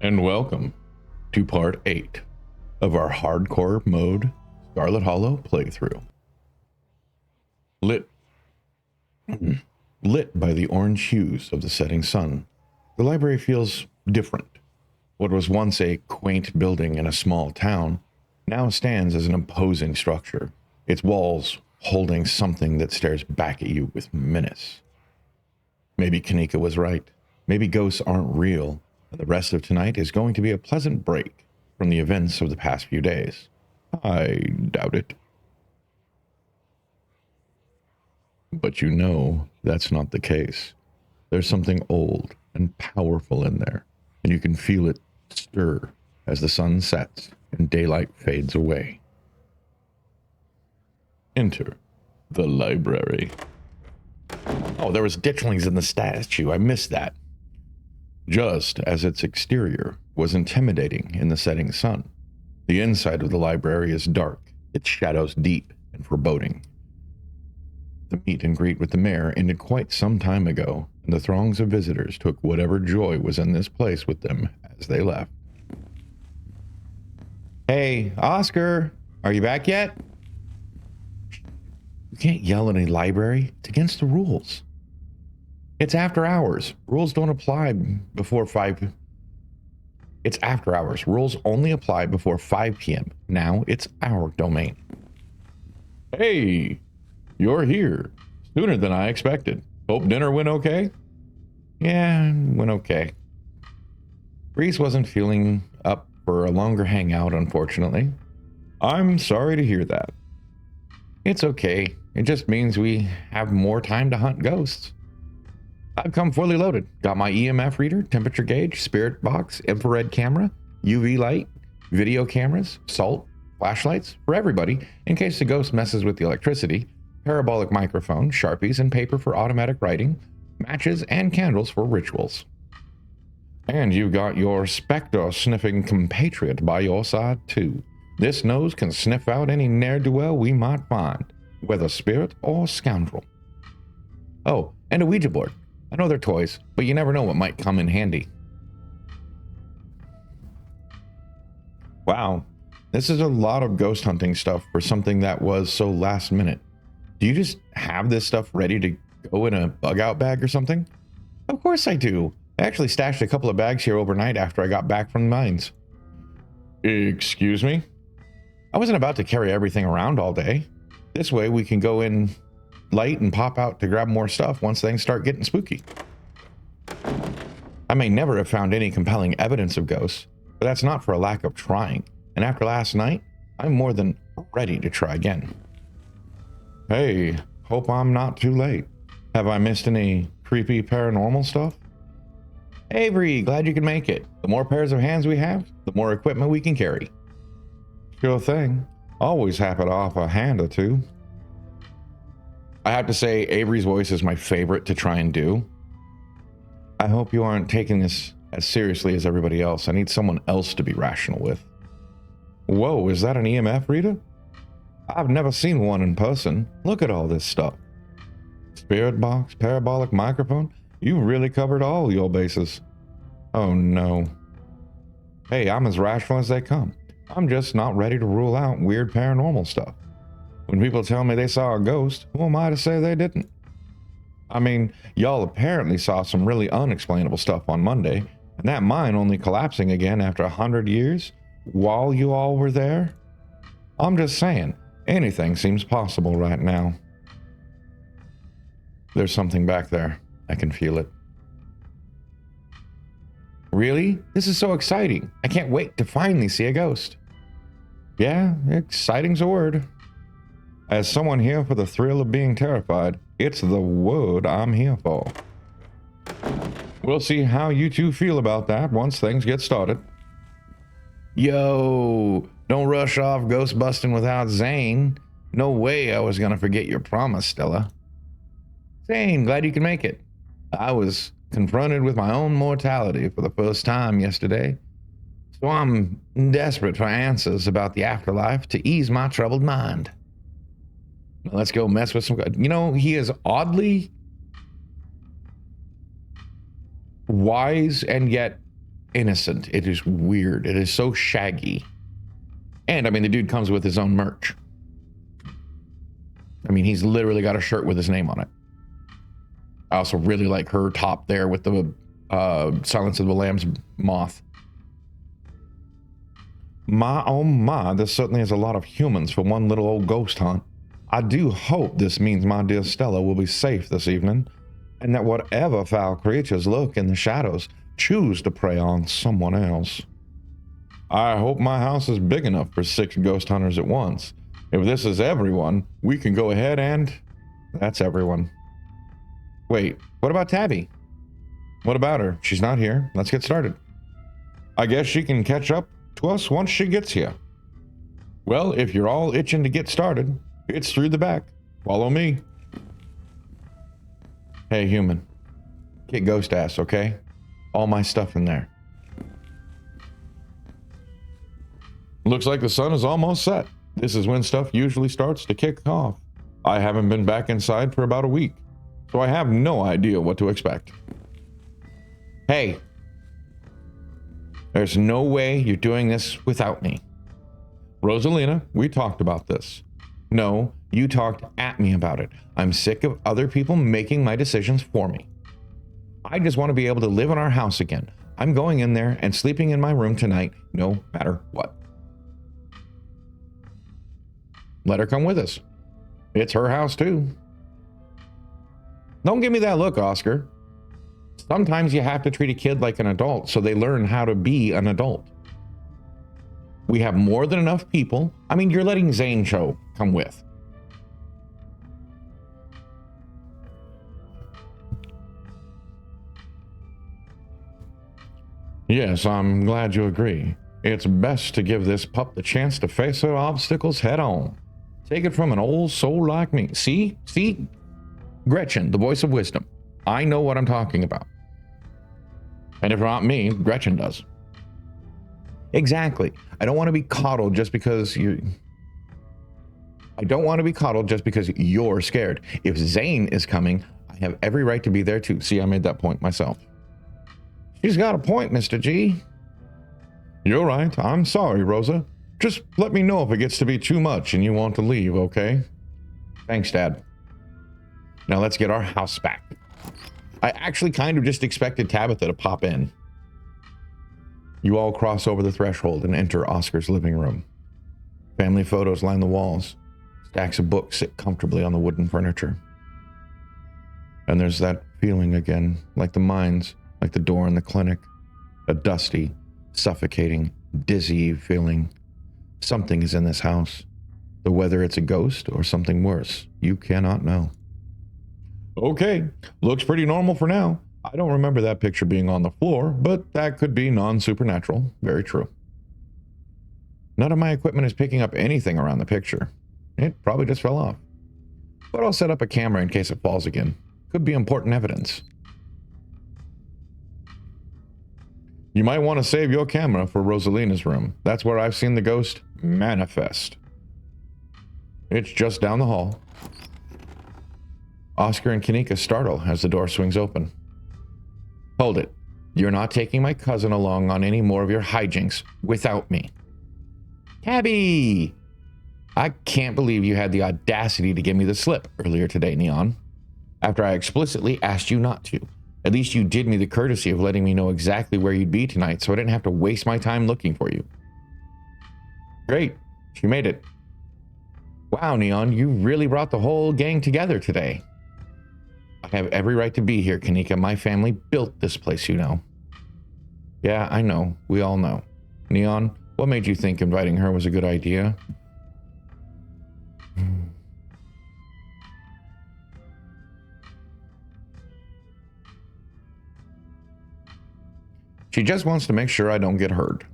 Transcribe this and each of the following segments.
And welcome to part 8 of our hardcore mode Scarlet Hollow playthrough. Lit by the orange hues of the setting sun, the library feels different. What was once a quaint building in a small town now stands as an imposing structure, its walls holding something that stares back at you with menace. Maybe Kanika was right. Maybe ghosts aren't real. The rest of tonight is going to be a pleasant break from the events of the past few days. I doubt it. But you know that's not the case. There's something old and powerful in there, and you can feel it stir as the sun sets and daylight fades away. Enter the library. Oh, there was ditchlings in the statue. I missed that. Just as its exterior was intimidating in the setting sun, the inside of the library is dark, its shadows deep and foreboding. The meet and greet with the mayor ended quite some time ago, and the throngs of visitors took whatever joy was in this place with them as they left. Hey, Oscar, are you back yet? You can't yell in a library. It's against the rules. It's after hours. Rules don't apply before 5. It's after hours. Rules only apply before 5 p.m. Now it's our domain. Hey, you're here. Sooner than I expected. Hope dinner went okay? Yeah, went okay. Reese wasn't feeling up for a longer hangout, unfortunately. I'm sorry to hear that. It's okay. It just means we have more time to hunt ghosts. I've come fully loaded. Got my EMF reader, temperature gauge, spirit box, infrared camera, UV light, video cameras, salt, flashlights for everybody in case the ghost messes with the electricity, parabolic microphone, Sharpies and paper for automatic writing, matches and candles for rituals. And you've got your spectre-sniffing compatriot by your side too. This nose can sniff out any ne'er-do-well we might find, whether spirit or scoundrel. Oh, and a Ouija board. I know they're toys, but you never know what might come in handy. Wow, this is a lot of ghost hunting stuff for something that was so last minute. Do you just have this stuff ready to go in a bug out bag or something? Of course I do. I actually stashed a couple of bags here overnight after I got back from the mines. Excuse me? I wasn't about to carry everything around all day. This way we can go in light and pop out to grab more stuff once things start getting spooky. I may never have found any compelling evidence of ghosts, but that's not for a lack of trying. And after last night, I'm more than ready to try again. Hey, hope I'm not too late. Have I missed any creepy paranormal stuff? Avery, glad you could make it. The more pairs of hands we have, the more equipment we can carry. Sure thing. Always happy to offer a hand or two. I have to say, Avery's voice is my favorite to try and do. I hope you aren't taking this as seriously as everybody else. I need someone else to be rational with. Whoa, is that an EMF reader? I've never seen one in person. Look at all this stuff. Spirit box, parabolic microphone. You really covered all your bases. Oh no. Hey, I'm as rational as they come. I'm just not ready to rule out weird paranormal stuff. When people tell me they saw a ghost, who am I to say they didn't? I mean, y'all apparently saw some really unexplainable stuff on Monday, and that mine only collapsing again after 100 years while you all were there? I'm just saying, anything seems possible right now. There's something back there. I can feel it. Really? This is so exciting. I can't wait to finally see a ghost. Yeah, exciting's a word. As someone here for the thrill of being terrified, it's the word I'm here for. We'll see how you two feel about that once things get started. Yo, don't rush off ghost busting without Zane. No way I was gonna forget your promise, Stella. Zane, glad you can make it. I was confronted with my own mortality for the first time yesterday, so I'm desperate for answers about the afterlife to ease my troubled mind. Let's go mess with some... You know, he is oddly wise and yet innocent. It is weird. It is so shaggy. And I mean, the dude comes with his own merch. I mean, he's literally got a shirt with his name on it. I also really like her top there with the Silence of the Lambs moth. My, oh my, this certainly is a lot of humans for one little old ghost hunt. I do hope this means my dear Stella will be safe this evening, and that whatever foul creatures lurk in the shadows choose to prey on someone else. I hope my house is big enough for 6 ghost hunters at once. If this is everyone, we can go ahead and... That's everyone. Wait, what about Tabby? What about her? She's not here. Let's get started. I guess she can catch up to us once she gets here. Well, if you're all itching to get started, it's through the back. Follow me. Hey, human. Get ghost ass, okay? All my stuff in there. Looks like the sun is almost set. This is when stuff usually starts to kick off. I haven't been back inside for about a week, so I have no idea what to expect. Hey, there's no way you're doing this without me. Rosalina, we talked about this. No, you talked at me about it. I'm sick of other people making my decisions for me. I just want to be able to live in our house again. I'm going in there and sleeping in my room tonight, no matter what. Let her come with us. It's her house too. Don't give me that look, Oscar. Sometimes you have to treat a kid like an adult so they learn how to be an adult. We have more than enough people. I mean, you're letting Zane Cho come with. Yes, I'm glad you agree. It's best to give this pup the chance to face her obstacles head on. Take it from an old soul like me. See? Gretchen, the voice of wisdom. I know what I'm talking about. And if not me, Gretchen does. Exactly. I don't want to be coddled just because you're scared. If Zane is coming, I have every right to be there too. See, I made that point myself. She's got a point, Mr. G. You're right. I'm sorry, Rosa. Just let me know if it gets to be too much and you want to leave, okay? Thanks, Dad. Now let's get our house back. I actually kind of just expected Tabitha to pop in. You all cross over the threshold and enter Oscar's living room. Family photos line the walls. Stacks of books sit comfortably on the wooden furniture. And there's that feeling again, like the mines, like the door in the clinic. A dusty, suffocating, dizzy feeling. Something is in this house. But whether it's a ghost or something worse, you cannot know. Okay, looks pretty normal for now. I don't remember that picture being on the floor, but that could be non-supernatural. Very true. None of my equipment is picking up anything around the picture. It probably just fell off. But I'll set up a camera in case it falls again. Could be important evidence. You might want to save your camera for Rosalina's room. That's where I've seen the ghost manifest. It's just down the hall. Oscar and Kanika startle as the door swings open. Hold it. You're not taking my cousin along on any more of your hijinks without me. Tabby! I can't believe you had the audacity to give me the slip earlier today, Neon. After I explicitly asked you not to. At least you did me the courtesy of letting me know exactly where you'd be tonight so I didn't have to waste my time looking for you. Great. She made it. Wow, Neon, you really brought the whole gang together today. I have every right to be here, Kanika. My family built this place, you know. Yeah, I know. We all know. Neon, what made you think inviting her was a good idea? She just wants to make sure I don't get hurt.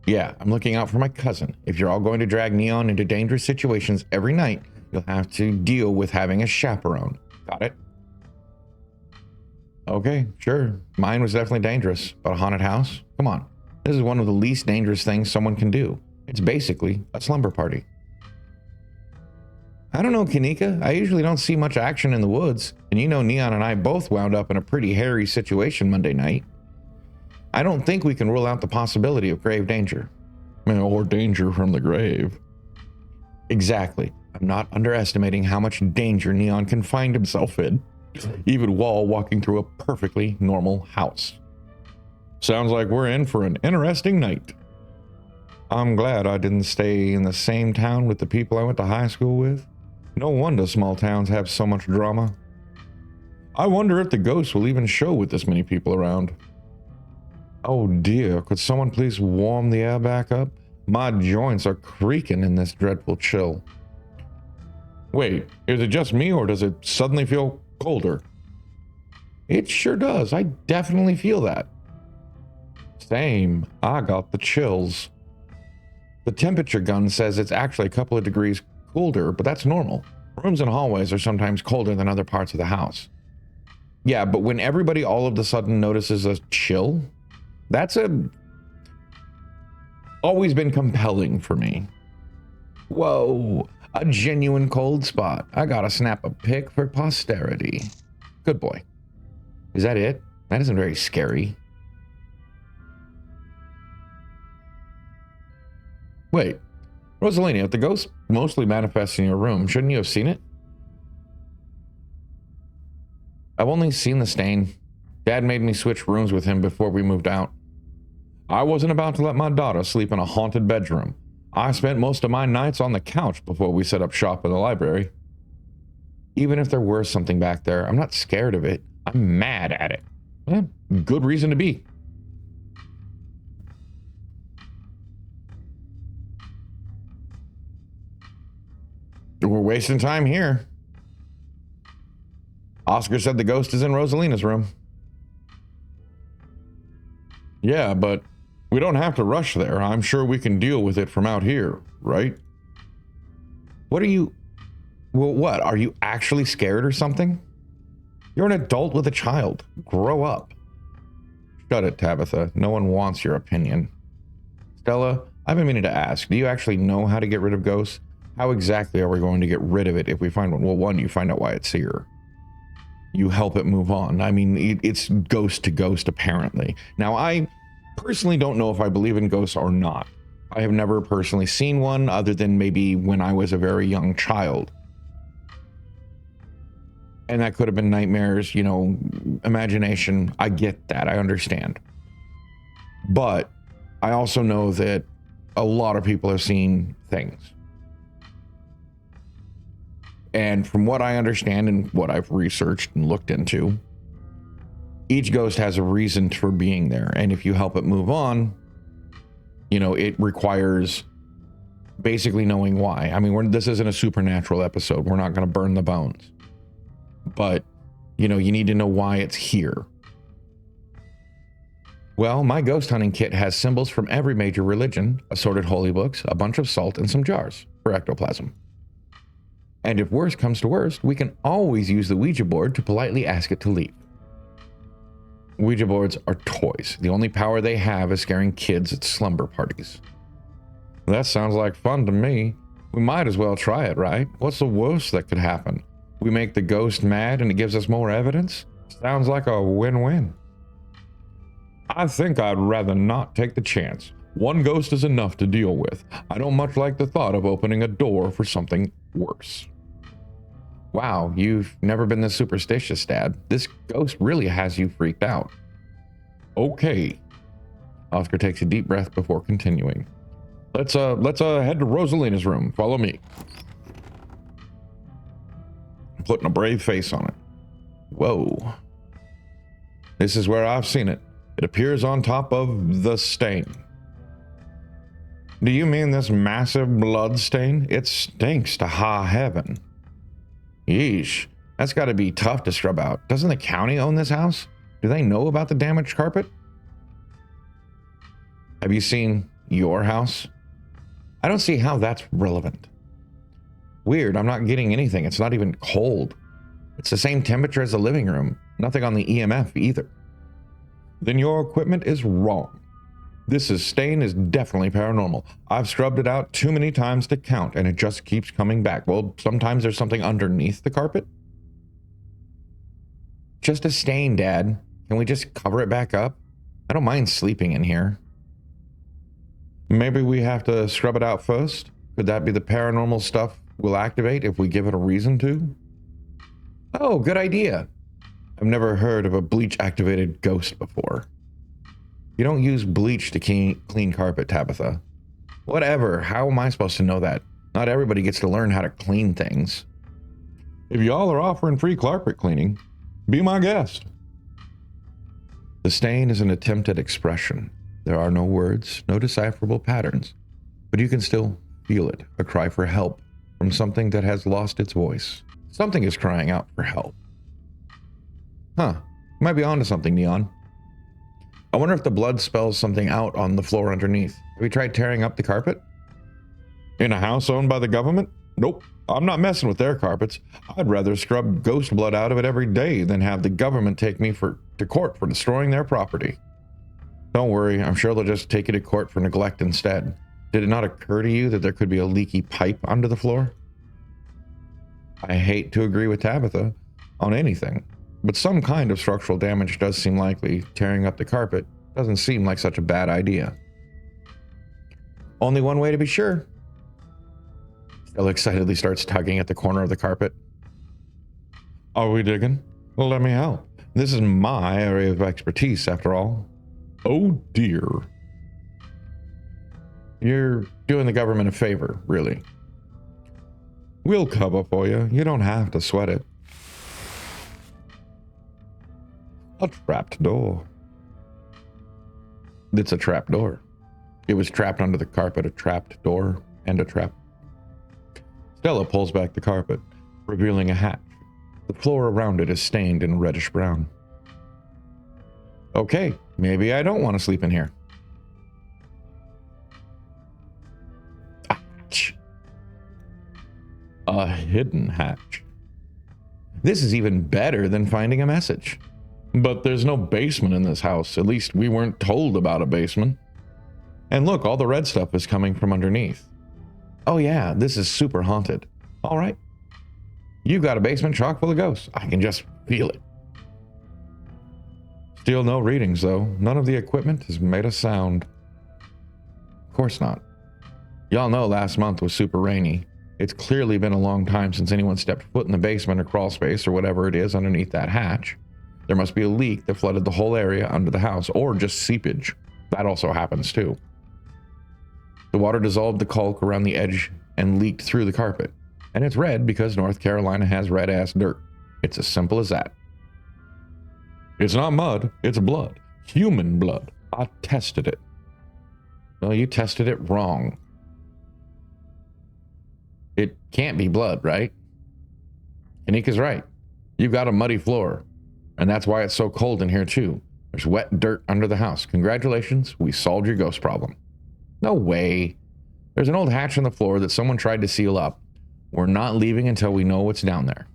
Yeah, I'm looking out for my cousin. If you're all going to drag Neon into dangerous situations every night, you'll have to deal with having a chaperone. Got it? Okay, sure. Mine was definitely dangerous, but a haunted house? Come on. This is one of the least dangerous things someone can do. It's basically a slumber party. I don't know, Kanika. I usually don't see much action in the woods, and you know Neon and I both wound up in a pretty hairy situation Monday night. I don't think we can rule out the possibility of grave danger. Or danger from the grave. Exactly. I'm not underestimating how much danger Neon can find himself in, even while walking through a perfectly normal house. Sounds like we're in for an interesting night. I'm glad I didn't stay in the same town with the people I went to high school with. No wonder small towns have so much drama. I wonder if the ghosts will even show with this many people around. Oh dear, could someone please warm the air back up? My joints are creaking in this dreadful chill. Wait, is it just me or does it suddenly feel colder? It sure does. I definitely feel that. Same. I got the chills. The temperature gun says it's actually a couple of degrees colder, but that's normal. Rooms and hallways are sometimes colder than other parts of the house. Yeah, but when everybody all of a sudden notices a chill, that's always been compelling for me. Whoa, a genuine cold spot. I gotta snap a pic for posterity. Good boy. Is that it? That isn't very scary. Wait, Rosalina, if the ghost mostly manifests in your room, shouldn't you have seen it? I've only seen the stain. Dad made me switch rooms with him before we moved out. I wasn't about to let my daughter sleep in a haunted bedroom. I spent most of my nights on the couch before we set up shop in the library. Even if there were something back there, I'm not scared of it. I'm mad at it. Good reason to be. We're wasting time here. Oscar said the ghost is in Rosalina's room. Yeah, but we don't have to rush there. I'm sure we can deal with it from out here, right? What are you... Well, what? Are you actually scared or something? You're an adult with a child. Grow up. Shut it, Tabitha. No one wants your opinion. Stella, I've been meaning to ask, do you actually know how to get rid of ghosts? How exactly are we going to get rid of it if we find one? Well, one, you find out why it's here. You help it move on. I mean, it's ghost to ghost, apparently. Now, I personally don't know if I believe in ghosts or not. I have never personally seen one other than maybe when I was a very young child. And that could have been nightmares, you know, imagination. I get that. I understand. But I also know that a lot of people have seen things. And from what I understand and what I've researched and looked into, each ghost has a reason for being there. And if you help it move on, you know, it requires basically knowing why. I mean, this isn't a supernatural episode. We're not going to burn the bones. But, you know, you need to know why it's here. Well, my ghost hunting kit has symbols from every major religion, assorted holy books, a bunch of salt, and some jars for ectoplasm. And if worst comes to worst, we can always use the Ouija board to politely ask it to leave. Ouija boards are toys. The only power they have is scaring kids at slumber parties. That sounds like fun to me. We might as well try it, right? What's the worst that could happen? We make the ghost mad and it gives us more evidence? Sounds like a win-win. I think I'd rather not take the chance. One ghost is enough to deal with. I don't much like the thought of opening a door for something worse. Wow, you've never been this superstitious, Dad. This ghost really has you freaked out. Okay. Oscar takes a deep breath before continuing. Let's head to Rosalina's room. Follow me. I'm putting a brave face on it. Whoa. This is where I've seen it. It appears on top of the stain. Do you mean this massive blood stain? It stinks to high heaven. Yeesh, that's got to be tough to scrub out. Doesn't the county own this house? Do they know about the damaged carpet? Have you seen your house? I don't see how that's relevant. Weird, I'm not getting anything. It's not even cold. It's the same temperature as the living room. Nothing on the EMF either. Then your equipment is wrong. Stain is definitely paranormal. I've scrubbed it out too many times to count, and it just keeps coming back. Well, sometimes there's something underneath the carpet. Just a stain, Dad. Can we just cover it back up? I don't mind sleeping in here. Maybe we have to scrub it out first? Could that be the paranormal stuff we'll activate if we give it a reason to? Oh, good idea. I've never heard of a bleach-activated ghost before. You don't use bleach to clean carpet, Tabitha. Whatever, how am I supposed to know that? Not everybody gets to learn how to clean things. If y'all are offering free carpet cleaning, be my guest. The stain is an attempt at expression. There are no words, no decipherable patterns, but you can still feel it, a cry for help from something that has lost its voice. Something is crying out for help. Huh, might be onto something, Neon. I wonder if the blood spells something out on the floor underneath. Have you tried tearing up the carpet? In a house owned by the government? Nope, I'm not messing with their carpets. I'd rather scrub ghost blood out of it every day than have the government take me to court for destroying their property. Don't worry, I'm sure they'll just take you to court for neglect instead. Did it not occur to you that there could be a leaky pipe under the floor? I hate to agree with Tabitha on anything, but some kind of structural damage does seem likely. Tearing up the carpet doesn't seem like such a bad idea. Only one way to be sure. Stella excitedly starts tugging at the corner of the carpet. Are we digging? Well, let me help. This is my area of expertise, after all. Oh dear. You're doing the government a favor, really. We'll cover for you. You don't have to sweat it. A trapped door. It's a trap door. It was trapped under the carpet, a trapped door and a trap. Stella pulls back the carpet, revealing a hatch. The floor around it is stained in reddish brown. Okay, maybe I don't want to sleep in here. Hatch. A hidden hatch. This is even better than finding a message. But there's no basement in this house. At least we weren't told about a basement. And look, all the red stuff is coming from underneath. Oh yeah, this is super haunted. All right. You got a basement chock full of ghosts. I can just feel it. Still no readings, though. None of the equipment has made a sound. Of course not. Y'all know last month was super rainy. It's clearly been a long time since anyone stepped foot in the basement or crawl space or whatever it is underneath that hatch. There must be a leak that flooded the whole area under the house, or just seepage. That also happens too. The water dissolved the caulk around the edge and leaked through the carpet. And it's red because North Carolina has red-ass dirt. It's as simple as that. It's not mud, it's blood. Human blood. I tested it. No, you tested it wrong. It can't be blood, right? Kanika's right. You've got a muddy floor. And that's why it's so cold in here too. There's wet dirt under the house. Congratulations, we solved your ghost problem. No way. There's an old hatch in the floor that someone tried to seal up. We're not leaving until we know what's down there.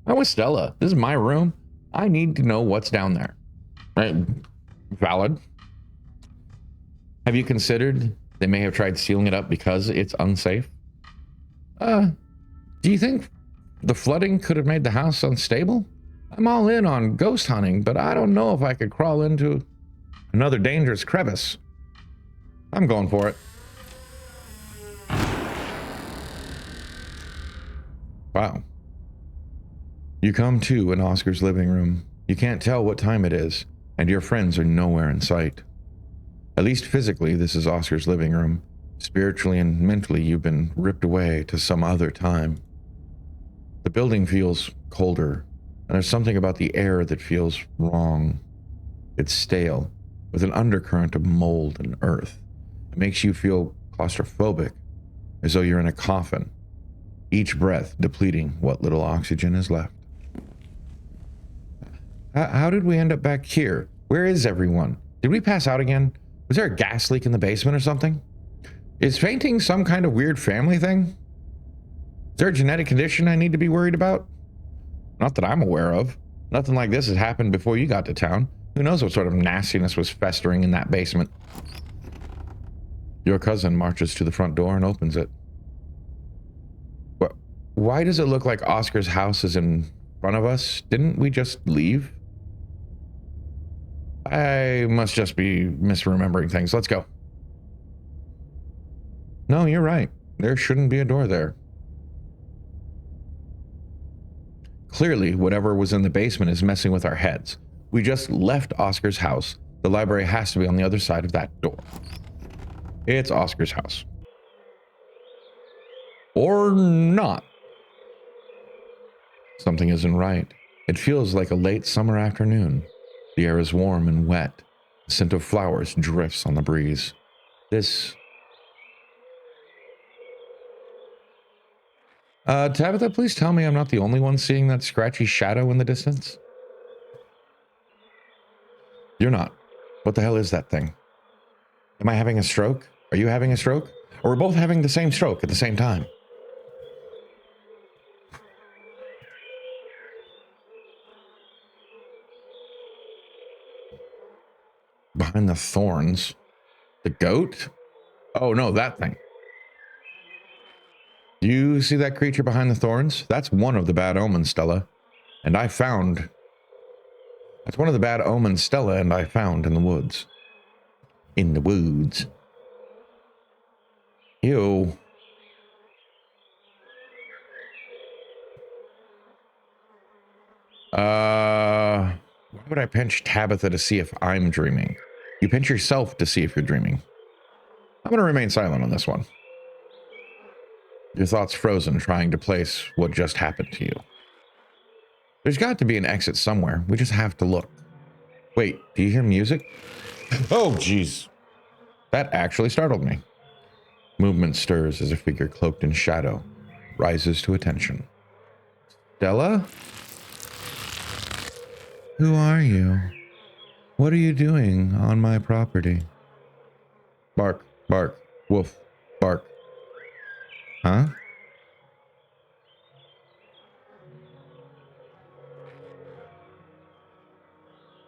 I'm with Stella. This is my room. I need to know what's down there. Right? Valid. Have you considered they may have tried sealing it up because it's unsafe? Do you think the flooding could have made the house unstable? I'm all in on ghost hunting, but I don't know if I could crawl into another dangerous crevice. I'm going for it. Wow. You come to in Oscar's living room. You can't tell what time it is, and your friends are nowhere in sight. At least physically, this is Oscar's living room. Spiritually and mentally, you've been ripped away to some other time. The building feels colder, and there's something about the air that feels wrong. It's stale, with an undercurrent of mold and earth. It makes you feel claustrophobic, as though you're in a coffin, each breath depleting what little oxygen is left. How did we end up back here? Where is everyone? Did we pass out again? Was there a gas leak in the basement or something? Is fainting some kind of weird family thing? Is there a genetic condition I need to be worried about? Not that I'm aware of. Nothing like this has happened before you got to town. Who knows what sort of nastiness was festering in that basement? Your cousin marches to the front door and opens it. What? Why does it look like Oscar's house is in front of us? Didn't we just leave? I must just be misremembering things. Let's go. No, you're right. There shouldn't be a door there. Clearly, whatever was in the basement is messing with our heads. We just left Oscar's house. The library has to be on the other side of that door. It's Oscar's house. Or not. Something isn't right. It feels like a late summer afternoon. The air is warm and wet. The scent of flowers drifts on the breeze. Tabitha, please tell me I'm not the only one seeing that scratchy shadow in the distance. You're not. What the hell is that thing? Am I having a stroke? Are you having a stroke? Or we're both having the same stroke at the same time? Behind the thorns. The goat? Oh no, that thing. Do you see that creature behind the thorns? That's one of the bad omens, Stella. And I found... That's one of the bad omens, Stella, and I found in the woods. In the woods. Ew. Why would I pinch Tabitha to see if I'm dreaming? You pinch yourself to see if you're dreaming. I'm going to remain silent on this one. Your thoughts frozen, trying to place what just happened to you. There's got to be an exit somewhere. We just have to look. Wait, do you hear music? Oh, jeez. That actually startled me. Movement stirs as a figure cloaked in shadow rises to attention. Stella? Who are you? What are you doing on my property? Bark, bark, woof, bark. Huh?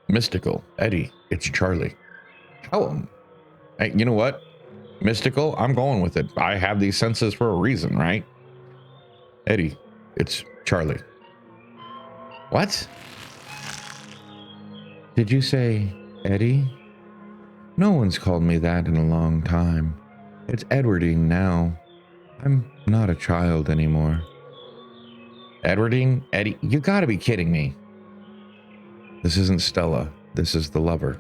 Mystical, Eddie, it's Charlie. How? Hey, you know what? Mystical, I'm going with it. I have these senses for a reason, right? Eddie, it's Charlie. What? Did you say Eddie? No one's called me that in a long time. It's Edwardine now. I'm not a child anymore. Edwardine? Eddie? You gotta be kidding me. This isn't Stella. This is the lover.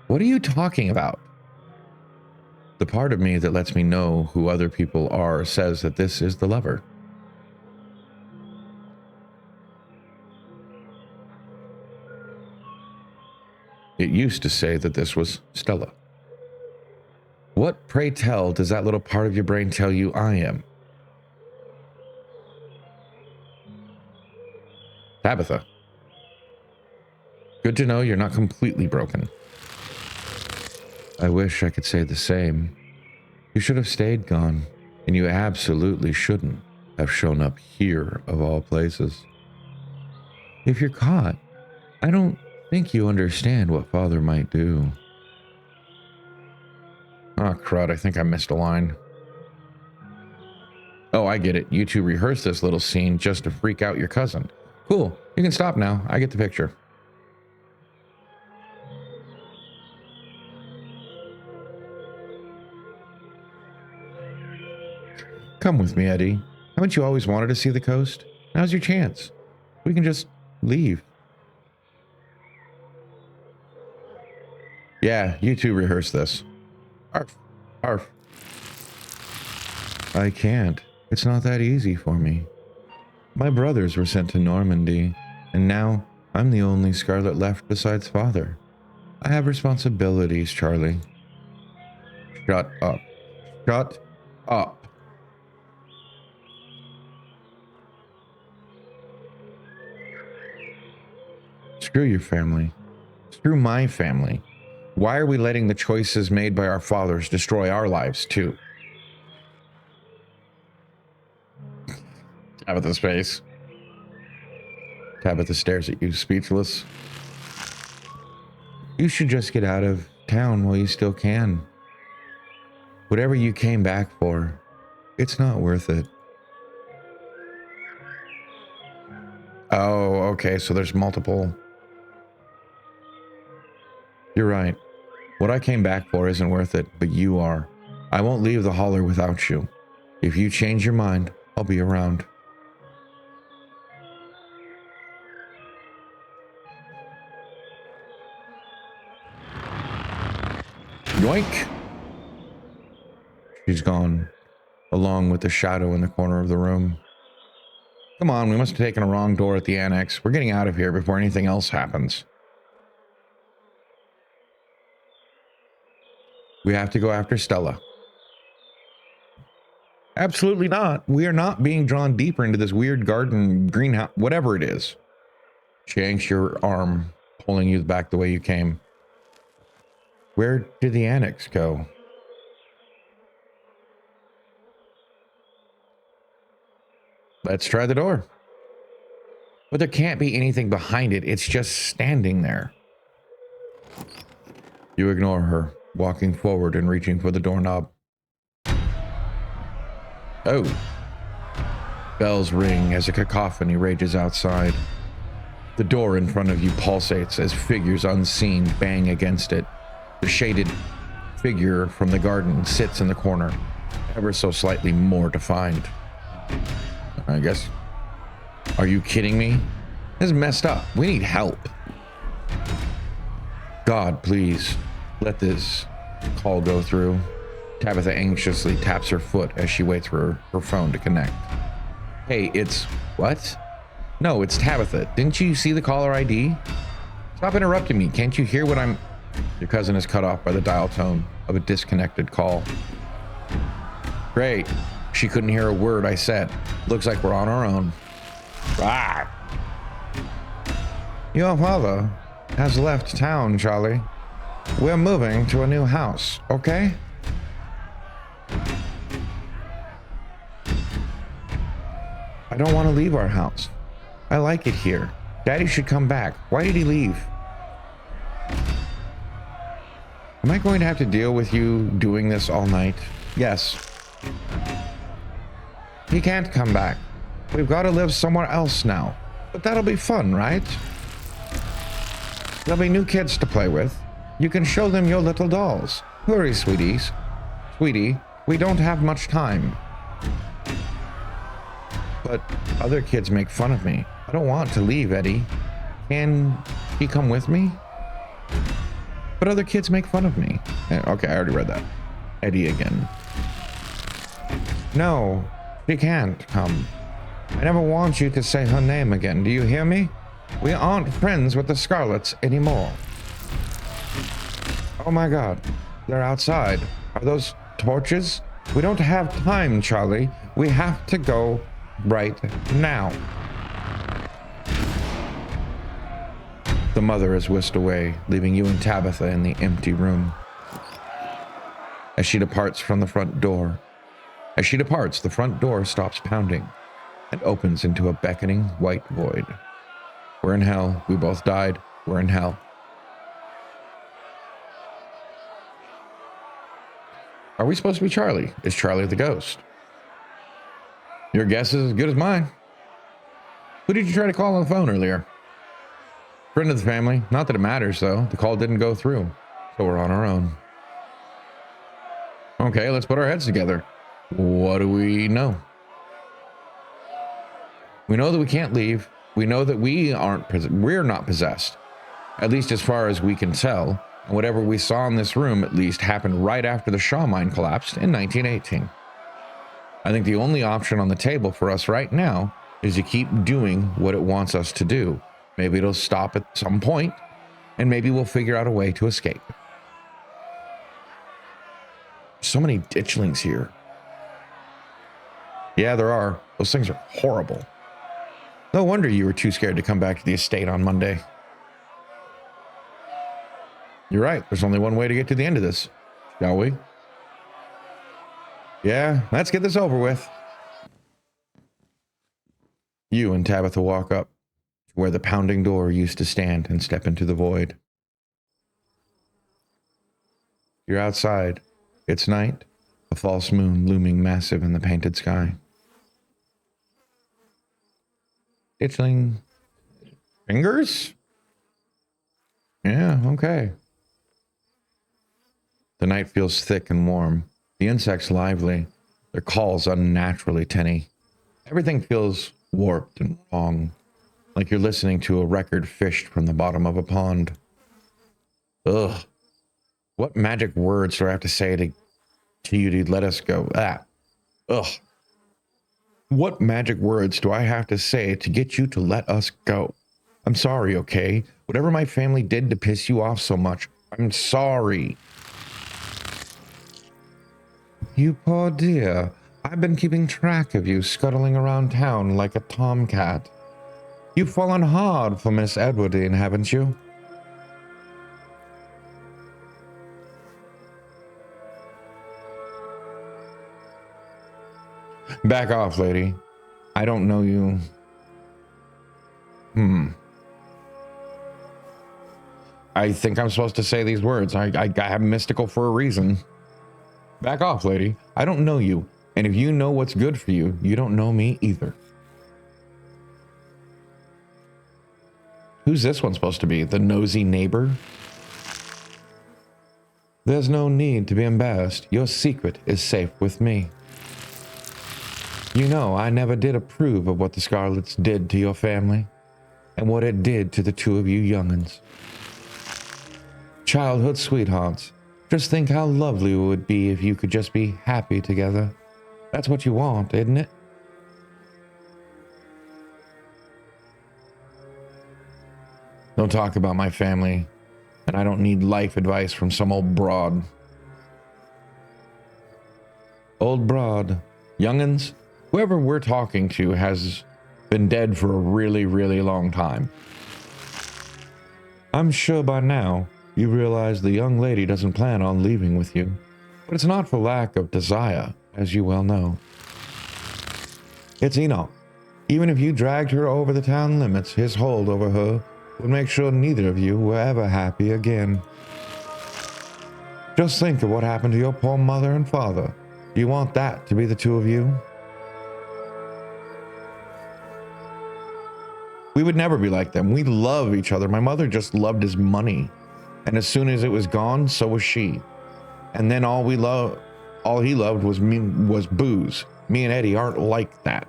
What are you talking about? The part of me that lets me know who other people are says that this is the lover. It used to say that this was Stella. What, pray tell, does that little part of your brain tell you I am? Tabitha. Good to know you're not completely broken. I wish I could say the same. You should have stayed gone, and you absolutely shouldn't have shown up here of all places. If you're caught, I don't think you understand what Father might do. Oh, crud, I think I missed a line. Oh, I get it. You two rehearsed this little scene just to freak out your cousin. Cool. You can stop now. I get the picture. Come with me, Eddie. Haven't you always wanted to see the coast? Now's your chance. We can just leave. Yeah, you two rehearse this. Arf. Arf. I can't. It's not that easy for me. My brothers were sent to Normandy, and now I'm the only Scarlet left besides Father. I have responsibilities, Charlie. Shut up. Shut up. Screw your family. Screw my family. Why are we letting the choices made by our fathers destroy our lives, too? Tabitha's face. Tabitha stares at you, speechless. You should just get out of town while you still can. Whatever you came back for, it's not worth it. Oh, okay, so there's multiple. You're right. What I came back for isn't worth it, but you are. I won't leave the holler without you. If you change your mind, I'll be around. Yoink! She's gone, along with the shadow in the corner of the room. Come on, we must have taken a wrong door at the annex. We're getting out of here before anything else happens. We have to go after Stella. Absolutely not. We are not being drawn deeper into this weird garden, greenhouse, whatever it is. She yanks your arm, pulling you back the way you came. Where did the annex go? Let's try the door. But there can't be anything behind it. It's just standing there. You ignore her, walking forward and reaching for the doorknob. Oh. Bells ring as a cacophony rages outside. The door in front of you pulsates as figures unseen bang against it. The shaded figure from the garden sits in the corner, ever so slightly more defined. I guess. Are you kidding me? This is messed up. We need help. God, please, let this call go through. Tabitha anxiously taps her foot as she waits for her phone to connect. Hey, it's... what? No, it's Tabitha. Didn't you see the caller ID? Stop interrupting me. Can't you hear what I'm... Your cousin is cut off by the dial tone of a disconnected call. Great. She couldn't hear a word I said. Looks like we're on our own. Ah. Your father has left town, Charlie. We're moving to a new house, okay? I don't want to leave our house. I like it here. Daddy should come back. Why did he leave? Am I going to have to deal with you doing this all night? Yes. He can't come back. We've got to live somewhere else now. But that'll be fun, right? There'll be new kids to play with. You can show them your little dolls. Hurry, sweeties. Sweetie, we don't have much time. But other kids make fun of me. I don't want to leave, Eddie. Can he come with me? But other kids make fun of me. Okay, I already read that. Eddie again. No, she can't come. I never want you to say her name again. Do you hear me? We aren't friends with the Scarlets anymore. Oh my God, they're outside. Are those torches? We don't have time, Charlie. We have to go right now. The mother is whisked away, leaving you and Tabitha in the empty room. As she departs from the front door, the front door stops pounding and opens into a beckoning white void. We're in hell. We both died. We're in hell. Are we supposed to be Charlie? Is Charlie the ghost? Your guess is as good as mine. Who did you try to call on the phone earlier? Friend of the family. Not that it matters, though. The call didn't go through, so we're on our own. Okay, let's put our heads together. What do we know? We know that we can't leave. We know that we're not possessed, at least as far as we can tell. And whatever we saw in this room, at least, happened right after the Shaw mine collapsed in 1918. I think the only option on the table for us right now is to keep doing what it wants us to do. Maybe it'll stop at some point, and maybe we'll figure out a way to escape. So many ditchlings here. Yeah, there are. Those things are horrible. No wonder you were too scared to come back to the estate on Monday. You're right. There's only one way to get to the end of this. Shall we? Yeah, let's get this over with. You and Tabitha walk up to where the pounding door used to stand and step into the void. You're outside. It's night, a false moon looming massive in the painted sky. Itching fingers? Yeah, okay. The night feels thick and warm. The insects lively. Their calls unnaturally tinny. Everything feels warped and wrong, like you're listening to a record fished from the bottom of a pond. Ugh. What magic words do I have to say to you to let us go? Ugh. What magic words do I have to say to get you to let us go? I'm sorry, okay? Whatever my family did to piss you off so much, I'm sorry. You poor dear. I've been keeping track of you scuttling around town like a tomcat. You've fallen hard for Miss Edwardine, haven't you? Back off, lady. I don't know you. I think I'm supposed to say these words. I have mystical for a reason. Back off, lady. I don't know you. And if you know what's good for you, you don't know me either. Who's this one supposed to be? The nosy neighbor? There's no need to be embarrassed. Your secret is safe with me. You know, I never did approve of what the Scarlets did to your family, and what it did to the two of you young'uns. Childhood sweethearts, just think how lovely it would be if you could just be happy together. That's what you want, isn't it? Don't talk about my family, and I don't need life advice from some old broad. Old broad. Young'uns, whoever we're talking to has been dead for a really, really long time. I'm sure by now you realize the young lady doesn't plan on leaving with you, but it's not for lack of desire, as you well know. It's Enoch. Even if you dragged her over the town limits, his hold over her would make sure neither of you were ever happy again. Just think of what happened to your poor mother and father. Do you want that to be the two of you? We would never be like them. We love each other. My mother just loved his money. And as soon as it was gone, so was she. And then all he loved was booze. Me and Eddie aren't like that.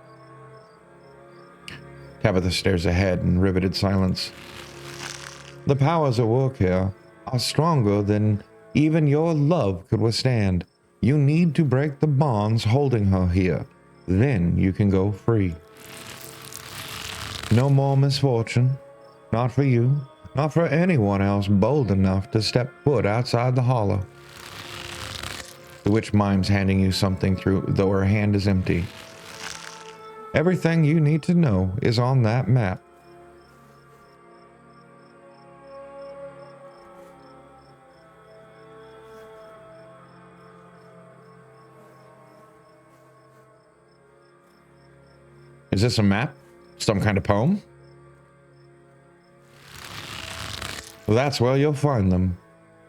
Tabitha stares ahead in riveted silence. The powers at work here are stronger than even your love could withstand. You need to break the bonds holding her here. Then you can go free. No more misfortune. Not for you. Not for anyone else bold enough to step foot outside the hollow. The witch mimes handing you something through, though her hand is empty. Everything you need to know is on that map. Is this a map? Some kind of poem? Well, that's where you'll find them.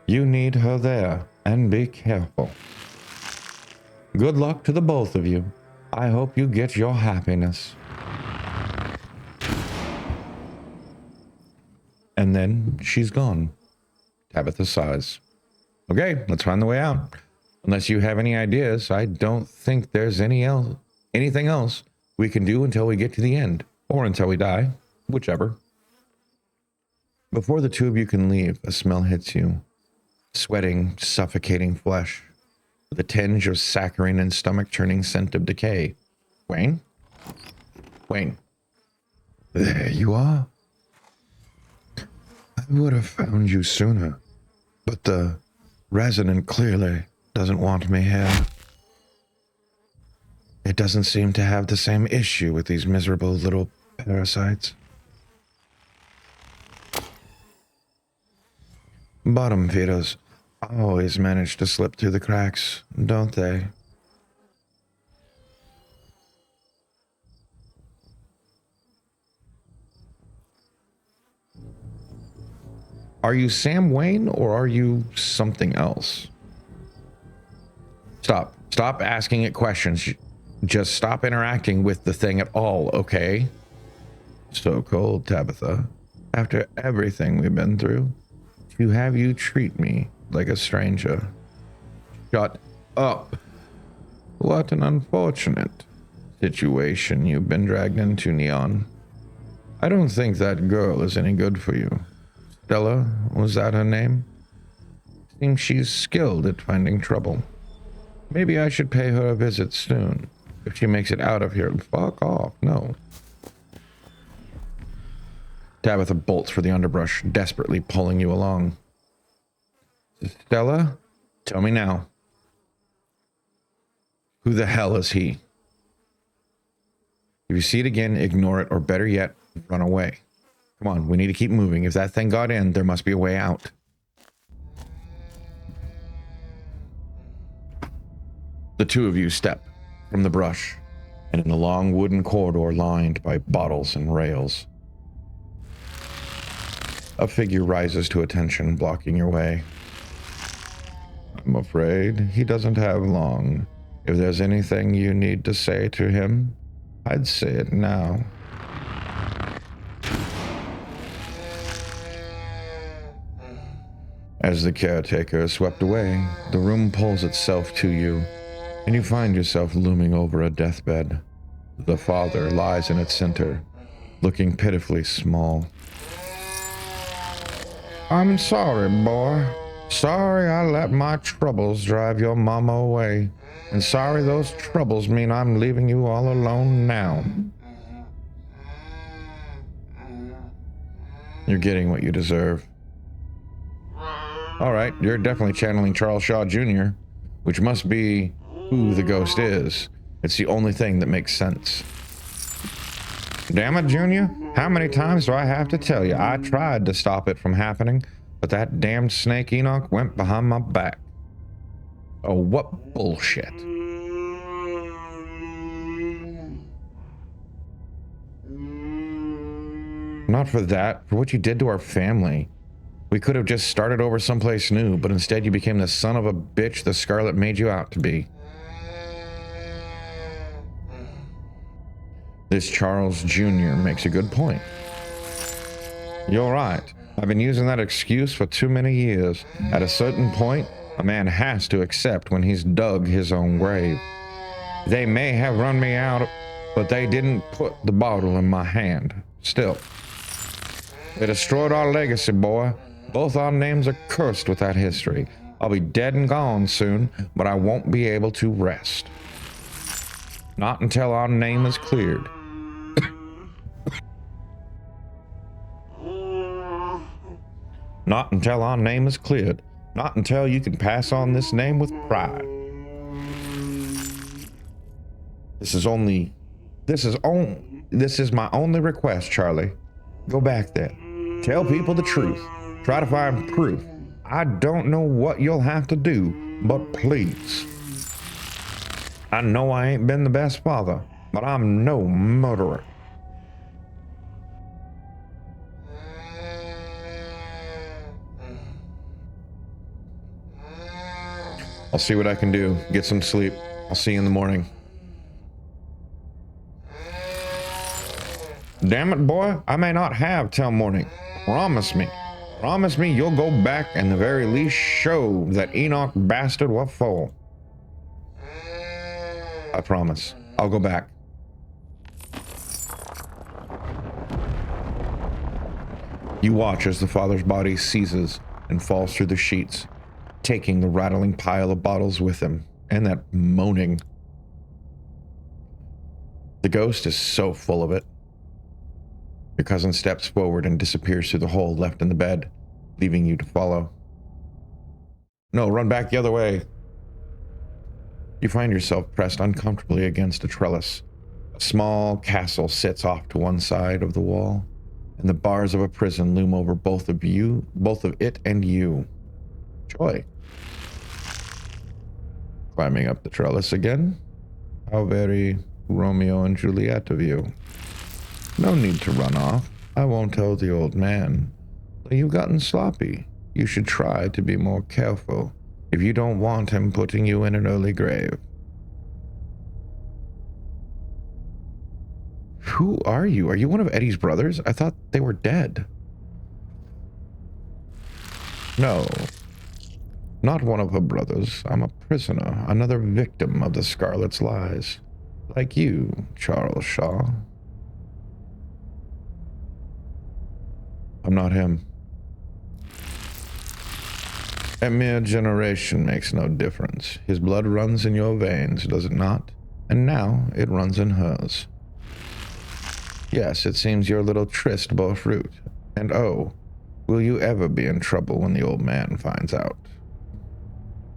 You need her there, and be careful. Good luck to the both of you. I hope you get your happiness. And then she's gone. Tabitha sighs. Okay, let's find the way out. Unless you have any ideas, I don't think there's anything else we can do until we get to the end, or until we die, whichever. Before the two of you can leave, a smell hits you. Sweating, suffocating flesh, with a tinge of saccharine and stomach-churning scent of decay. Wayne? Wayne. There you are. I would have found you sooner, but the resident clearly doesn't want me here. It doesn't seem to have the same issue with these miserable little parasites. Bottom feeders always manage to slip through the cracks, don't they? Are you Sam Wayne or are you something else? Stop. Stop asking it questions. Just stop interacting with the thing at all, okay? So cold, Tabitha. After everything we've been through, to have you treat me like a stranger. Shut up. What an unfortunate situation you've been dragged into, Neon. I don't think that girl is any good for you. Stella, was that her name? Seems she's skilled at finding trouble. Maybe I should pay her a visit soon. If she makes it out of here, fuck off, no. Tabitha bolts for the underbrush, desperately pulling you along. Stella, tell me now. Who the hell is he? If you see it again, ignore it, or better yet, run away. Come on, we need to keep moving. If that thing got in, there must be a way out. The two of you step from the brush and in a long wooden corridor lined by bottles and rails. A figure rises to attention, blocking your way. I'm afraid he doesn't have long. If there's anything you need to say to him, I'd say it now. As the caretaker is swept away, the room pulls itself to you, and you find yourself looming over a deathbed. The father lies in its center, looking pitifully small. I'm sorry, boy. Sorry I let my troubles drive your mama away. And sorry those troubles mean I'm leaving you all alone now. You're getting what you deserve. All right, you're definitely channeling Charles Shaw Jr., which must be who the ghost is. It's the only thing that makes sense. Damn it, Junior. How many times do I have to tell you? I tried to stop it from happening, but that damned snake Enoch went behind my back. Oh, what bullshit. Not for that, for what you did to our family. We could have just started over someplace new, but instead you became the son of a bitch the Scarlet made you out to be. This Charles Jr. makes a good point. You're right. I've been using that excuse for too many years. At a certain point, a man has to accept when he's dug his own grave. They may have run me out, but they didn't put the bottle in my hand. Still, they destroyed our legacy, boy. Both our names are cursed with that history. I'll be dead and gone soon, but I won't be able to rest. Not until our name is cleared. Not until our name is cleared. Not until you can pass on this name with pride. This is my only request, Charlie. Go back there. Tell people the truth. Try to find proof. I don't know what you'll have to do, but please. I know I ain't been the best father, but I'm no murderer. I'll see what I can do. Get some sleep. I'll see you in the morning. Damn it, boy. I may not have till morning. Promise me. Promise me you'll go back and the very least show that Enoch bastard what for. I promise. I'll go back. You watch as the father's body seizes and falls through the sheets, taking the rattling pile of bottles with him, and that moaning. The ghost is so full of it. Your cousin steps forward and disappears through the hole left in the bed, leaving you to follow. No, run back the other way. You find yourself pressed uncomfortably against a trellis. A small castle sits off to one side of the wall, and the bars of a prison loom over both of it and you. Joy. Climbing up the trellis again. How very Romeo and Juliet of you. No need to run off. I won't tell the old man. You've gotten sloppy. You should try to be more careful. if you don't want him putting you in an early grave. Who are you? Are you one of Eddie's brothers? I thought they were dead. No, not one of her brothers. I'm a prisoner, another victim of the Scarlet's lies. Like you, Charles Shaw. I'm not him. A mere generation makes no difference. His blood runs in your veins, does it not? And now it runs in hers. Yes, it seems your little tryst bore fruit. And oh, will you ever be in trouble when the old man finds out?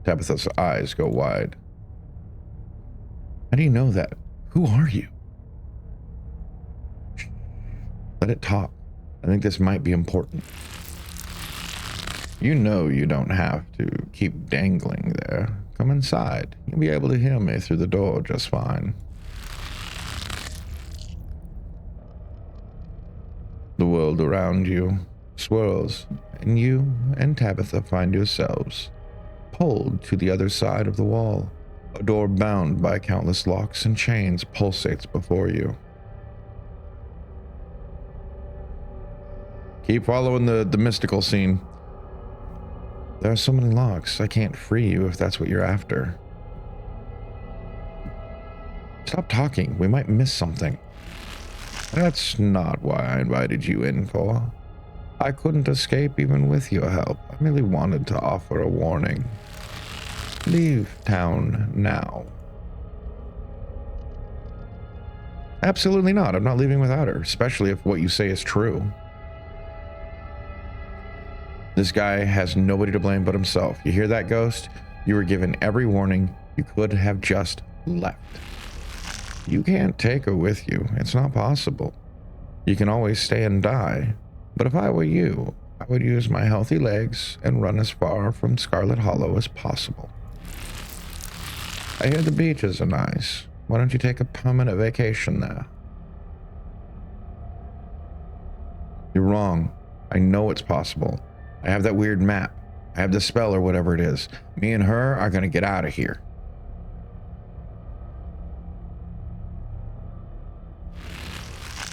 Tabitha's eyes go wide. How do you know that? Who are you? Shh. Let it talk. I think this might be important. You know you don't have to keep dangling there. Come inside. You'll be able to hear me through the door just fine. The world around you swirls, and you and Tabitha find yourselves pulled to the other side of the wall. A door bound by countless locks and chains pulsates before you. Keep following the mystical scene. There are so many locks, I can't free you if that's what you're after. Stop talking, we might miss something. That's not why I invited you in for. I couldn't escape even with your help. I merely wanted to offer a warning. Leave town now. Absolutely not. I'm not leaving without her, especially if what you say is true. This guy has nobody to blame but himself. You hear that, Ghost? You were given every warning. You could have just left. You can't take her with you. It's not possible. You can always stay and die. But if I were you, I would use my healthy legs and run as far from Scarlet Hollow as possible. I hear the beaches are nice. Why don't you take a permanent vacation there? You're wrong. I know it's possible. I have that weird map. I have the spell or whatever it is. Me and her are gonna get out of here.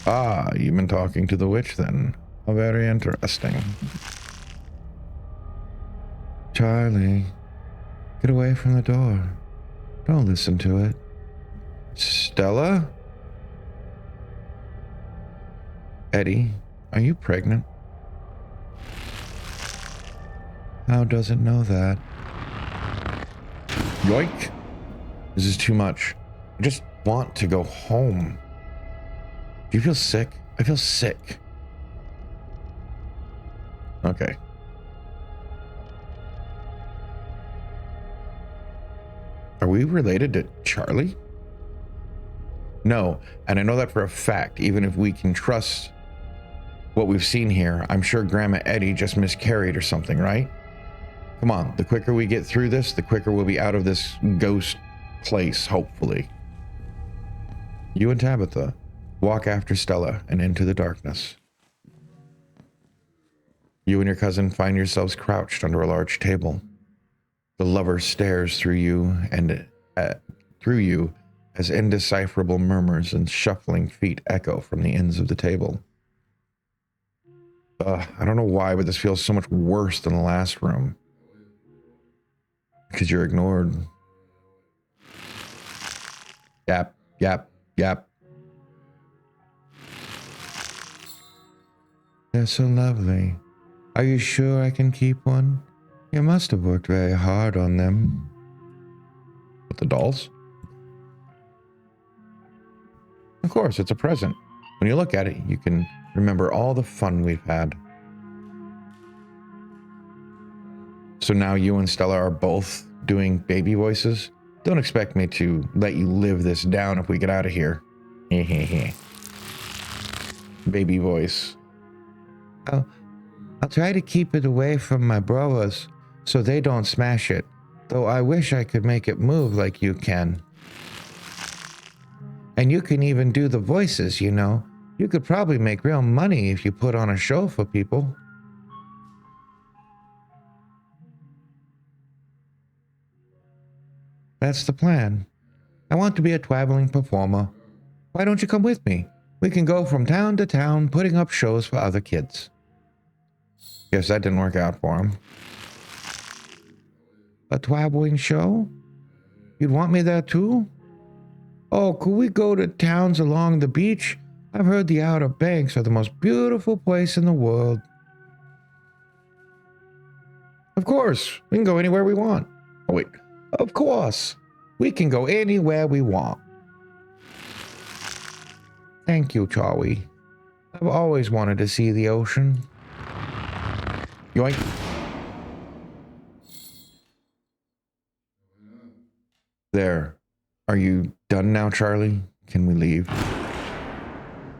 Ah, you've been talking to the witch then. How very interesting. Charlie, get away from the door. Don't listen to it. Stella? Eddie, are you pregnant? How does it know that? Yoink! This is too much. I just want to go home. Do you feel sick? I feel sick. Okay. Are we related to Charlie? No, and I know that for a fact. Even if we can trust what we've seen here, I'm sure Grandma Eddie just miscarried or something, right? Come on, the quicker we get through this, the quicker we'll be out of this ghost place, hopefully. You and Tabitha walk after Stella and into the darkness. You and your cousin find yourselves crouched under a large table. The lover stares through you as indecipherable murmurs and shuffling feet echo from the ends of the table. I don't know why, but this feels so much worse than the last room. Because you're ignored. Yap, yap, yap. They're so lovely. Are you sure I can keep one? You must have worked very hard on them. With the dolls? Of course, it's a present. When you look at it, you can remember all the fun we've had. So now you and Stella are both doing baby voices? Don't expect me to let you live this down if we get out of here. Baby voice. I'll try to keep it away from my brothers so they don't smash it, though I wish I could make it move like you can. And you can even do the voices, you know. You could probably make real money if you put on a show for people. That's the plan. I want to be a traveling performer. Why don't you come with me? We can go from town to town putting up shows for other kids. Guess that didn't work out for him. A traveling show? You'd want me there too? Oh, could we go to towns along the beach? I've heard the Outer Banks are the most beautiful place in the world. Of course, we can go anywhere we want. Oh wait, of course, we can go anywhere we want. Thank you, Charlie. I've always wanted to see the ocean. Yoink. There. Are you done now, Charlie? Can we leave?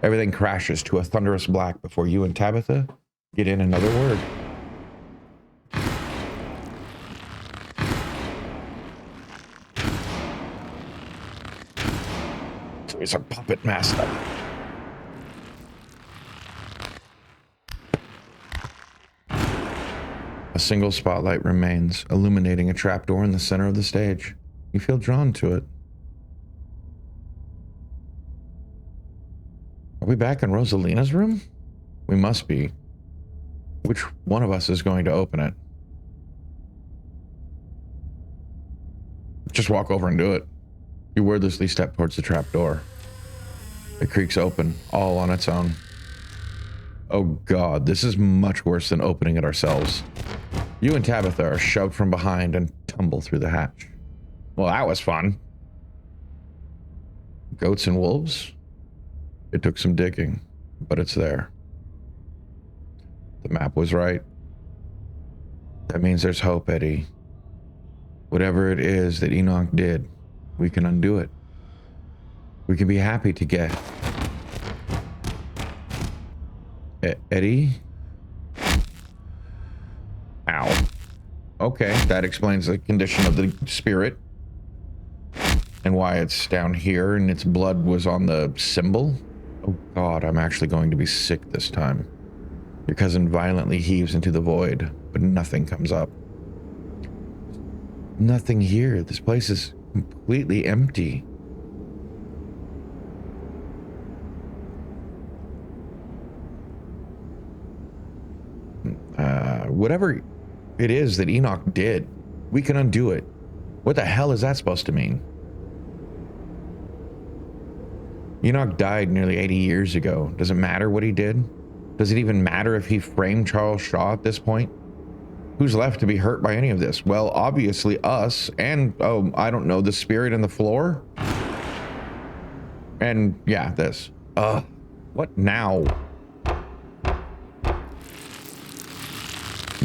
Everything crashes to a thunderous black before you and Tabitha get in another word. So he's a puppet master. A single spotlight remains, illuminating a trapdoor in the center of the stage. You feel drawn to it. Are we back in Rosalina's room? We must be. Which one of us is going to open it? Just walk over and do it. You wordlessly step towards the trapdoor. It creaks open, all on its own. Oh God, this is much worse than opening it ourselves. You and Tabitha are shoved from behind and tumble through the hatch. Well, that was fun. Goats and wolves? It took some digging, but it's there. The map was right. That means there's hope, Eddie. Whatever it is that Enoch did, we can undo it. We can be happy to get... Eddie? Ow. Okay, that explains the condition of the spirit. And why it's down here and its blood was on the symbol. Oh God, I'm actually going to be sick this time. Your cousin violently heaves into the void, but nothing comes up. Nothing here. This place is completely empty. Whatever it is that Enoch did, we can undo it. What the hell is that supposed to mean? Enoch died nearly 80 years ago. Does it matter what he did? Does it even matter if he framed Charles Shaw at this point? Who's left to be hurt by any of this? Well, obviously us and, oh, I don't know, the spirit in the floor? And, yeah, this. What now?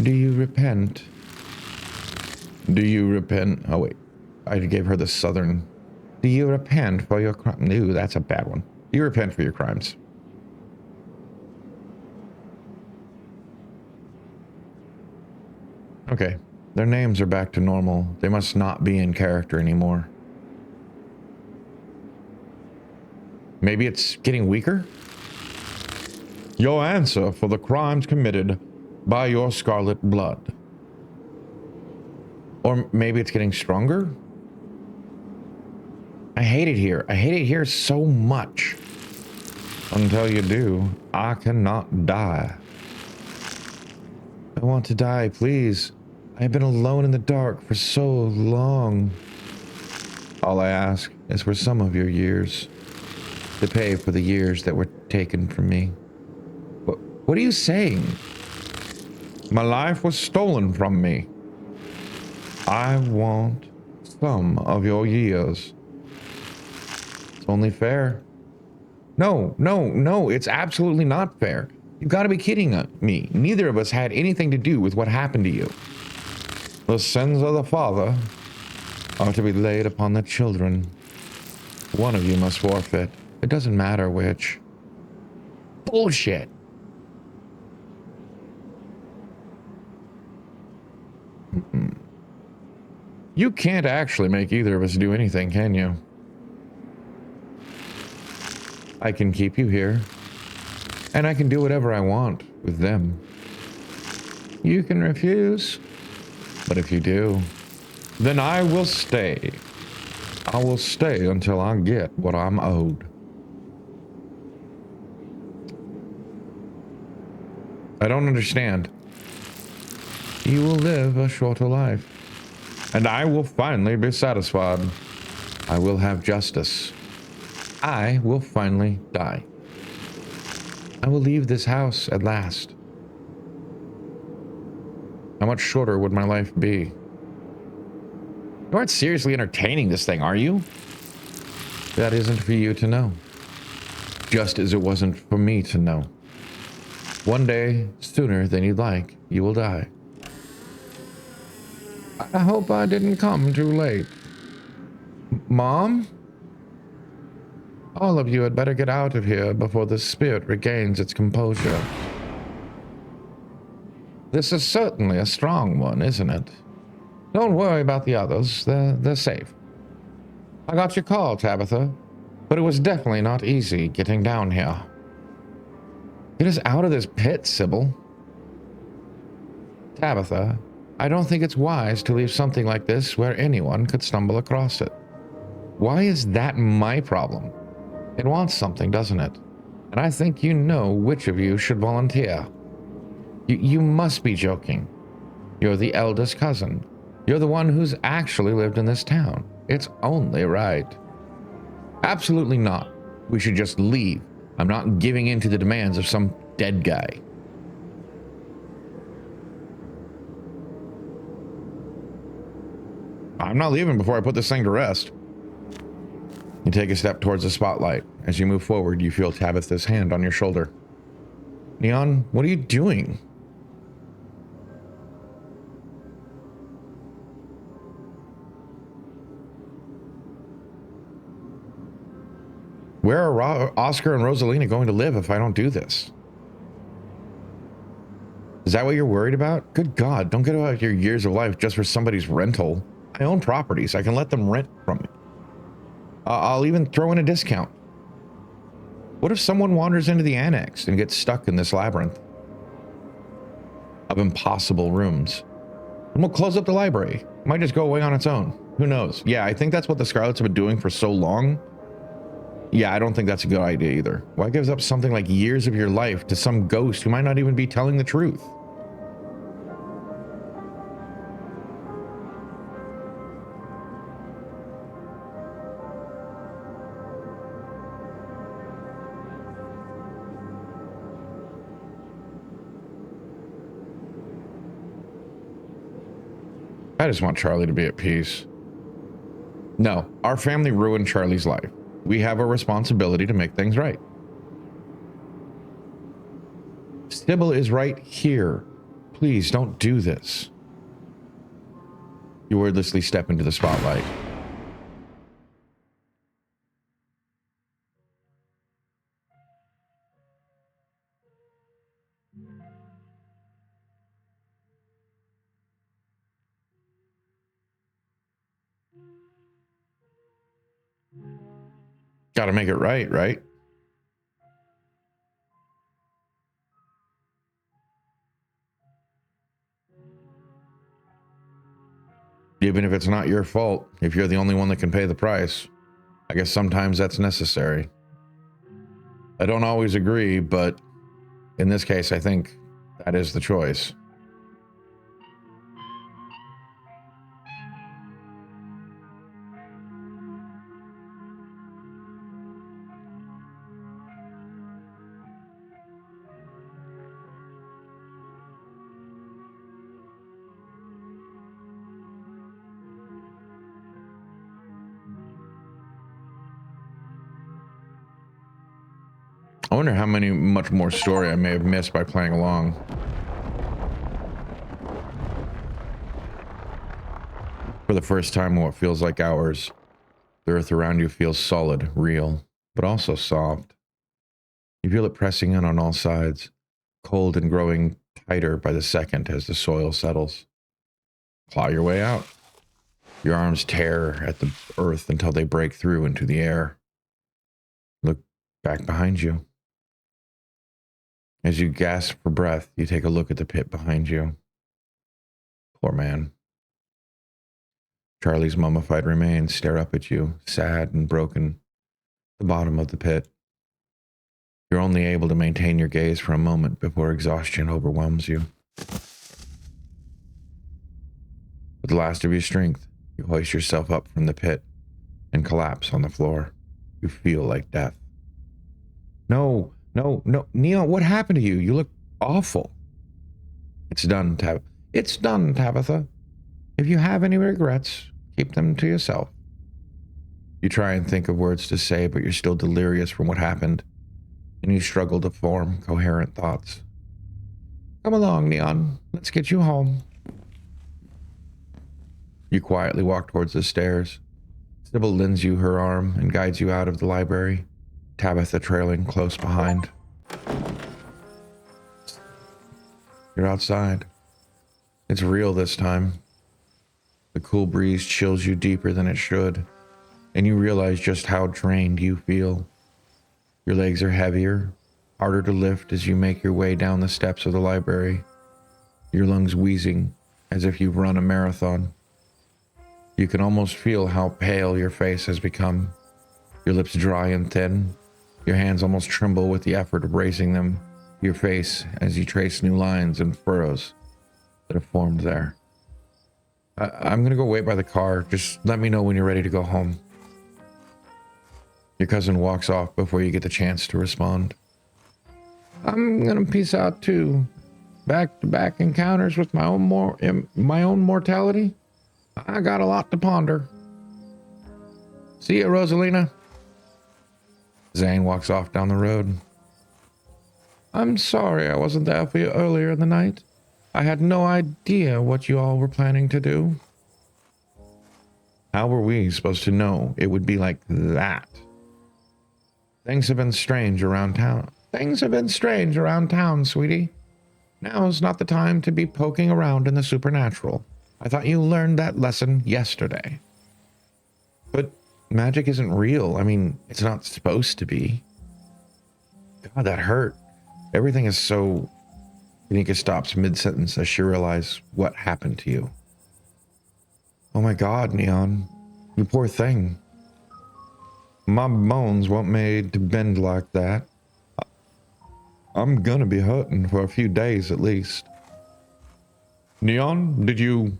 Do you repent? Do you repent? Oh, wait. I gave her the southern... Do you repent for your crime? No, that's a bad one. Do you repent for your crimes? Okay. Their names are back to normal. They must not be in character anymore. Maybe it's getting weaker? Your answer for the crimes committed by your scarlet blood. Or maybe it's getting stronger? I hate it here. I hate it here so much. Until you do, I cannot die. I want to die, please. I've been alone in the dark for so long. All I ask is for some of your years, to pay for the years that were taken from me. What are you saying? My life was stolen from me. I want some of your years. It's only fair. No, it's absolutely not fair. You've got to be kidding me. Neither of us had anything to do with what happened to you. The sins of the father are to be laid upon the children. One of you must forfeit. It doesn't matter which. Bullshit. You can't actually make either of us do anything, can you? I can keep you here, and I can do whatever I want with them. You can refuse, but if you do, then I will stay I will stay until I get what I'm owed. I don't understand. You will live a shorter life, and I will finally be satisfied. I will have justice. I will finally die. I will leave this house at last. How much shorter would my life be? You aren't seriously entertaining this thing, are you? That isn't for you to know. Just as it wasn't for me to know. One day, sooner than you'd like, you will die. I hope I didn't come too late. Mom? All of you had better get out of here before the spirit regains its composure. This is certainly a strong one, isn't it? Don't worry about the others. They're safe. I got your call, Tabitha, but it was definitely not easy getting down here. Get us out of this pit, Sybil. Tabitha, I don't think it's wise to leave something like this where anyone could stumble across it. Why is that my problem? It wants something, doesn't it? And I think you know which of you should volunteer. You must be joking. You're the eldest cousin. You're the one who's actually lived in this town. It's only right. Absolutely not. We should just leave. I'm not giving in to the demands of some dead guy. I'm not leaving before I put this thing to rest. You take a step towards the spotlight. As you move forward, you feel Tabitha's hand on your shoulder. Neon, what are you doing? Where are Oscar and Rosalina going to live if I don't do this? Is that what you're worried about? Good God, don't get out your years of life just for somebody's rental. I own properties. I can let them rent from me. I'll even throw in a discount. What if someone wanders into the annex and gets stuck in this labyrinth of impossible rooms? And we'll close up the library. It might just go away on its own. Who knows? Yeah, I think that's what the Scarlets have been doing for so long. Yeah, I don't think that's a good idea either. Why gives up something like years of your life to some ghost who might not even be telling the truth? I just want Charlie to be at peace. No, our family ruined Charlie's life. We have a responsibility to make things right. Sybil is right here. Please don't do this. You wordlessly step into the spotlight. Gotta make it right, right? Even if it's not your fault, if you're the only one that can pay the price, I guess sometimes that's necessary. I don't always agree, but in this case, I think that is the choice. I wonder how much more story I may have missed by playing along. For the first time in what feels like hours, the earth around you feels solid, real, but also soft. You feel it pressing in on all sides, cold and growing tighter by the second as the soil settles. Claw your way out. Your arms tear at the earth until they break through into the air. Look back behind you. As you gasp for breath, you take a look at the pit behind you. Poor man. Charlie's mummified remains stare up at you, sad and broken, at the bottom of the pit. You're only able to maintain your gaze for a moment before exhaustion overwhelms you. With the last of your strength, you hoist yourself up from the pit and collapse on the floor. You feel like death. No, Neon, what happened to you? You look awful. It's done, Tabitha. If you have any regrets, keep them to yourself. You try and think of words to say, but you're still delirious from what happened, and you struggle to form coherent thoughts. Come along, Neon. Let's get you home. You quietly walk towards the stairs. Sybil lends you her arm and guides you out of the library, Tabitha trailing close behind. You're outside. It's real this time. The cool breeze chills you deeper than it should, and you realize just how drained you feel. Your legs are heavier, harder to lift as you make your way down the steps of the library, your lungs wheezing as if you've run a marathon. You can almost feel how pale your face has become, your lips dry and thin. Your hands almost tremble with the effort of raising them to your face as you trace new lines and furrows that have formed there. I'm going to go wait by the car. Just let me know when you're ready to go home. Your cousin walks off before you get the chance to respond. I'm going to peace out too. Back-to-back encounters with my own mortality. I got a lot to ponder. See ya, Rosalina. Zane walks off down the road. I'm sorry I wasn't there for you earlier in the night. I had no idea what you all were planning to do. How were we supposed to know it would be like that? Things have been strange around town. Sweetie. Now's not the time to be poking around in the supernatural. I thought you learned that lesson yesterday. But magic isn't real. I mean, it's not supposed to be. God, that hurt. Everything is so... Kanika stops mid-sentence as she realizes what happened to you. Oh my God, Neon. You poor thing. My bones weren't made to bend like that. I'm gonna be hurting for a few days at least. Neon, did you...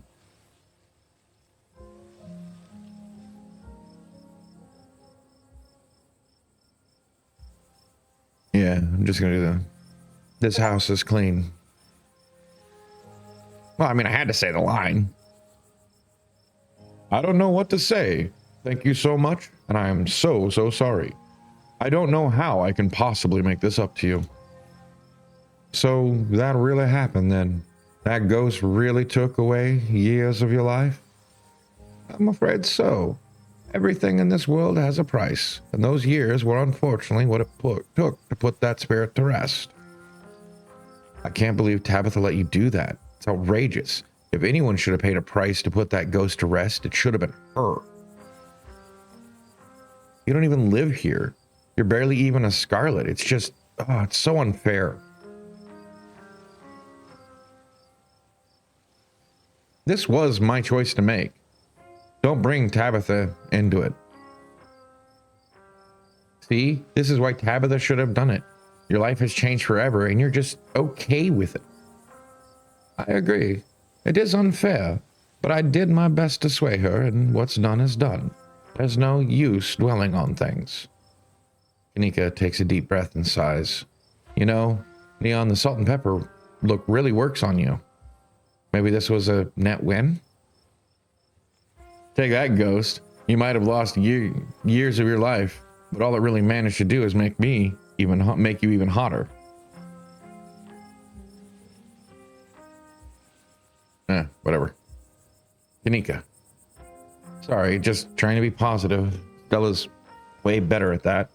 Yeah, I'm just gonna do that. This house is clean. Well, I mean, I had to say the line. I don't know what to say. Thank you so much, and I am so sorry. I don't know how I can possibly make this up to you. So that really happened then? That ghost really took away years of your life? I'm afraid so. Everything in this world has a price, and those years were unfortunately what it took to put that spirit to rest. I can't believe Tabitha let you do that. It's outrageous. If anyone should have paid a price to put that ghost to rest, it should have been her. You don't even live here. You're barely even a Scarlet. It's just, it's so unfair. This was my choice to make. Don't bring Tabitha into it. See, this is why Tabitha should have done it. Your life has changed forever, and you're just okay with it. I agree. It is unfair, but I did my best to sway her, and what's done is done. There's no use dwelling on things. Kanika takes a deep breath and sighs. You know, Neon, the salt and pepper look really works on you. Maybe this was a net win? Take that, ghost. You might have lost years of your life, but all it really managed to do is make you even hotter. Whatever. Kanika. Sorry, just trying to be positive. Stella's way better at that.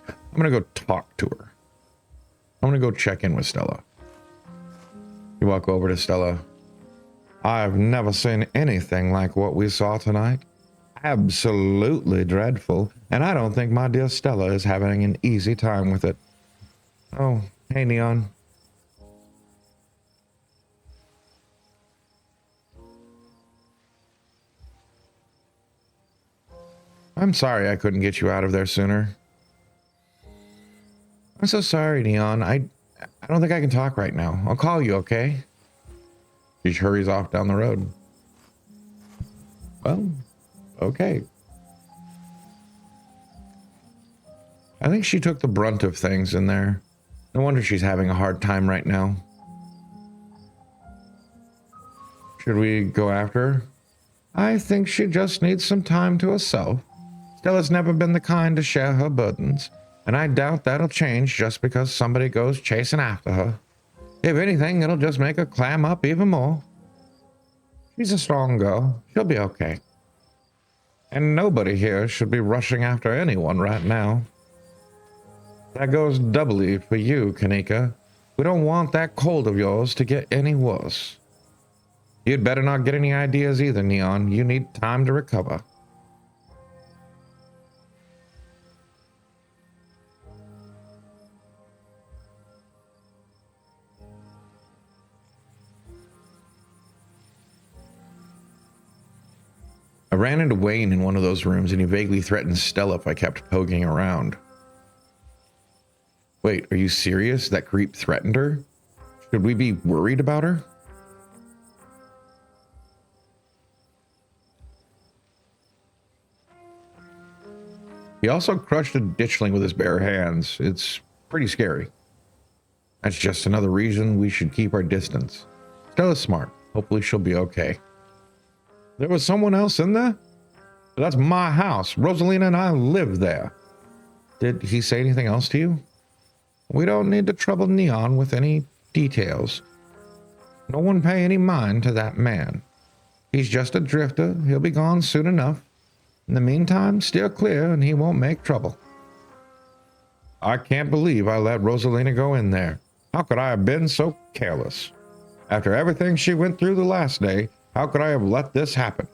I'm gonna go talk to her. I'm gonna go check in with Stella. You walk over to Stella. I've never seen anything like what we saw tonight. Absolutely dreadful, and I don't think my dear Stella is having an easy time with it. Oh, hey, Neon. I'm sorry I couldn't get you out of there sooner. I'm so sorry, Neon. I don't think I can talk right now. I'll call you, okay? She hurries off down the road. Well, okay. I think she took the brunt of things in there. No wonder she's having a hard time right now. Should we go after her? I think she just needs some time to herself. Stella's never been the kind to share her burdens, and I doubt that'll change just because somebody goes chasing after her. If anything, it'll just make her clam up even more. She's a strong girl. She'll be okay. And nobody here should be rushing after anyone right now. That goes doubly for you, Kanika. We don't want that cold of yours to get any worse. You'd better not get any ideas either, Neon. You need time to recover. I ran into Wayne in one of those rooms, and he vaguely threatened Stella if I kept poking around. Wait, are you serious? That creep threatened her? Should we be worried about her? He also crushed a ditchling with his bare hands. It's pretty scary. That's just another reason we should keep our distance. Stella's smart. Hopefully she'll be okay. There was someone else in there? That's my house. Rosalina and I live there. Did he say anything else to you? We don't need to trouble Neon with any details. No one pay any mind to that man. He's just a drifter. He'll be gone soon enough. In the meantime, steer clear and he won't make trouble. I can't believe I let Rosalina go in there. How could I have been so careless? After everything she went through the last day, how could I have let this happen?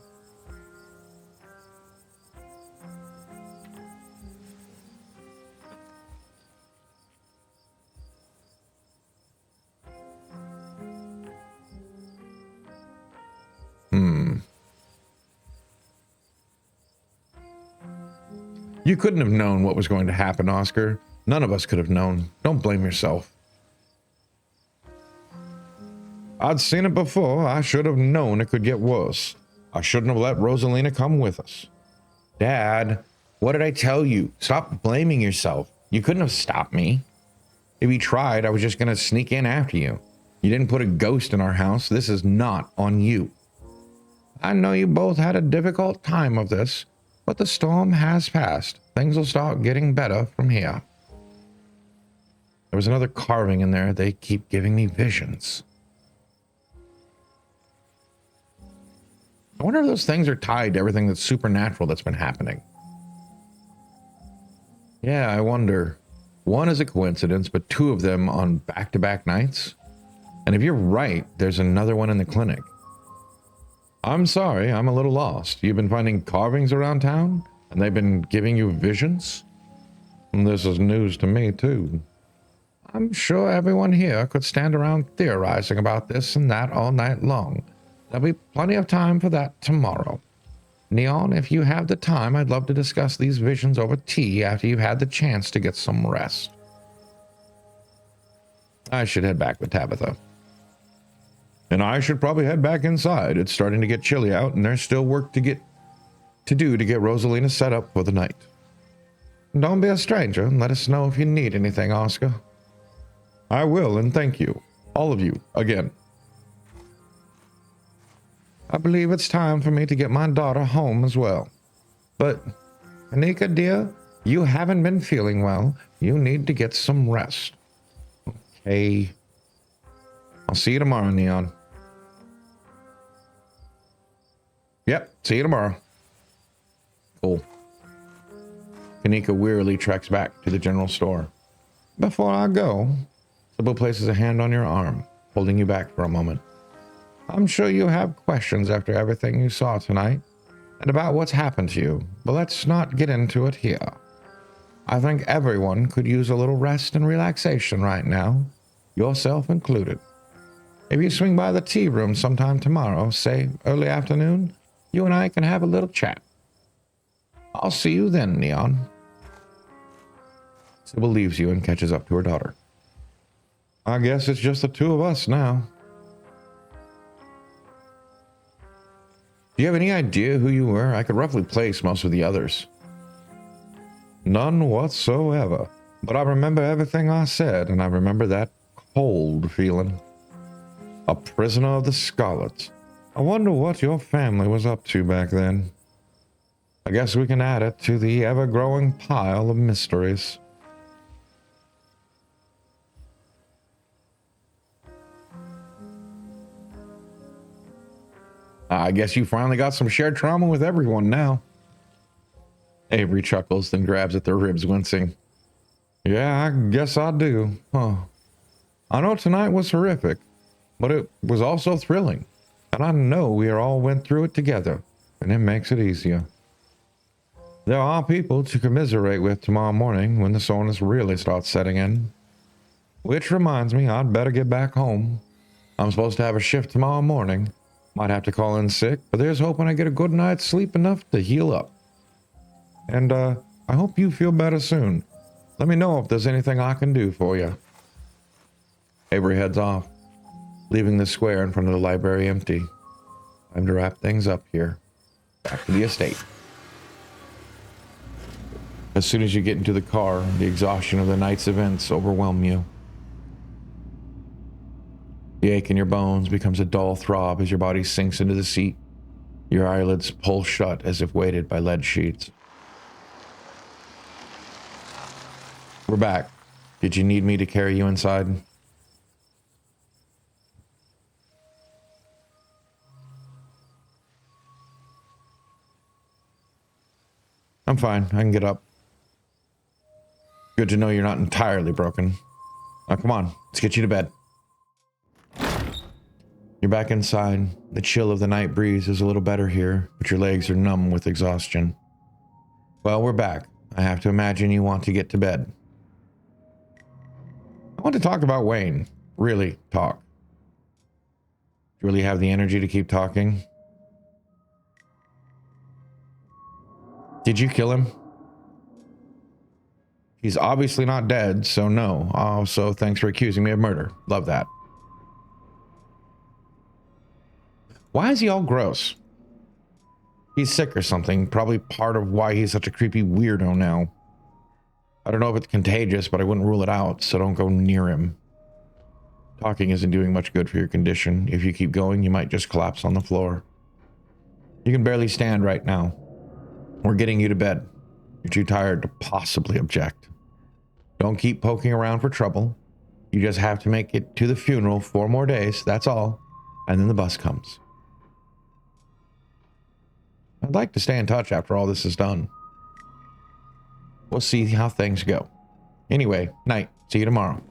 You couldn't have known what was going to happen, Oscar. None of us could have known. Don't blame yourself. I'd seen it before. I should have known it could get worse. I shouldn't have let Rosalina come with us. Dad, what did I tell you? Stop blaming yourself. You couldn't have stopped me. If you tried, I was just going to sneak in after you. You didn't put a ghost in our house. This is not on you. I know you both had a difficult time of this, but the storm has passed. Things will start getting better from here. There was another carving in there. They keep giving me visions. I wonder if those things are tied to everything that's supernatural that's been happening. Yeah, I wonder. One is a coincidence, but two of them on back-to-back nights? And if you're right, there's another one in the clinic. I'm sorry, I'm a little lost. You've been finding carvings around town? And they've been giving you visions? And this is news to me, too. I'm sure everyone here could stand around theorizing about this and that all night long. There'll be plenty of time for that tomorrow. Neon, if you have the time, I'd love to discuss these visions over tea after you've had the chance to get some rest. I should head back with Tabitha. And I should probably head back inside. It's starting to get chilly out, and there's still work to do to get Rosalina set up for the night. Don't be a stranger, and let us know if you need anything, Oscar. I will, and thank you, all of you, again. I believe it's time for me to get my daughter home as well. But, Anika, dear, you haven't been feeling well. You need to get some rest. Okay. I'll see you tomorrow, Neon. Yep, see you tomorrow. Cool. Kanika wearily treks back to the general store. Before I go, Sybil places a hand on your arm, holding you back for a moment. I'm sure you have questions after everything you saw tonight, and about what's happened to you, but let's not get into it here. I think everyone could use a little rest and relaxation right now, yourself included. If you swing by the tea room sometime tomorrow, say early afternoon, you and I can have a little chat. I'll see you then, Neon. Sybil leaves you and catches up to her daughter. I guess it's just the two of us now. Do you have any idea who you were? I could roughly place most of the others. None whatsoever. But I remember everything I said, and I remember that cold feeling. A prisoner of the Scarlet. I wonder what your family was up to back then. I guess we can add it to the ever-growing pile of mysteries. I guess you finally got some shared trauma with everyone now. Avery chuckles, then grabs at their ribs, wincing. Yeah, I guess I do. Huh. I know tonight was horrific, but it was also thrilling. And I know we all went through it together, and it makes it easier. There are people to commiserate with tomorrow morning when the soreness really starts setting in. Which reminds me, I'd better get back home. I'm supposed to have a shift tomorrow morning. Might have to call in sick, but there's hoping I get a good night's sleep enough to heal up. And, I hope you feel better soon. Let me know if there's anything I can do for you. Avery heads off, leaving the square in front of the library empty. Time to wrap things up here. Back to the estate. As soon as you get into the car, the exhaustion of the night's events overwhelm you. The ache in your bones becomes a dull throb as your body sinks into the seat. Your eyelids pull shut as if weighted by lead sheets. We're back. Did you need me to carry you inside? I'm fine. I can get up. Good to know you're not entirely broken. Now come on, let's get you to bed. You're back inside. The chill of the night breeze is a little better here, but your legs are numb with exhaustion. Well, we're back. I have to imagine you want to get to bed. I want to talk about Wayne. Really talk. Do you really have the energy to keep talking? Did you kill him? He's obviously not dead, so no. Also, thanks for accusing me of murder. Love that. Why is he all gross? He's sick or something. Probably part of why he's such a creepy weirdo now. I don't know if it's contagious, but I wouldn't rule it out, so don't go near him. Talking isn't doing much good for your condition. If you keep going, you might just collapse on the floor. You can barely stand right now. We're getting you to bed. You're too tired to possibly object. Don't keep poking around for trouble. You just have to make it to the funeral 4 more days, that's all. And then the bus comes. I'd like to stay in touch after all this is done. We'll see how things go. Anyway, night. See you tomorrow.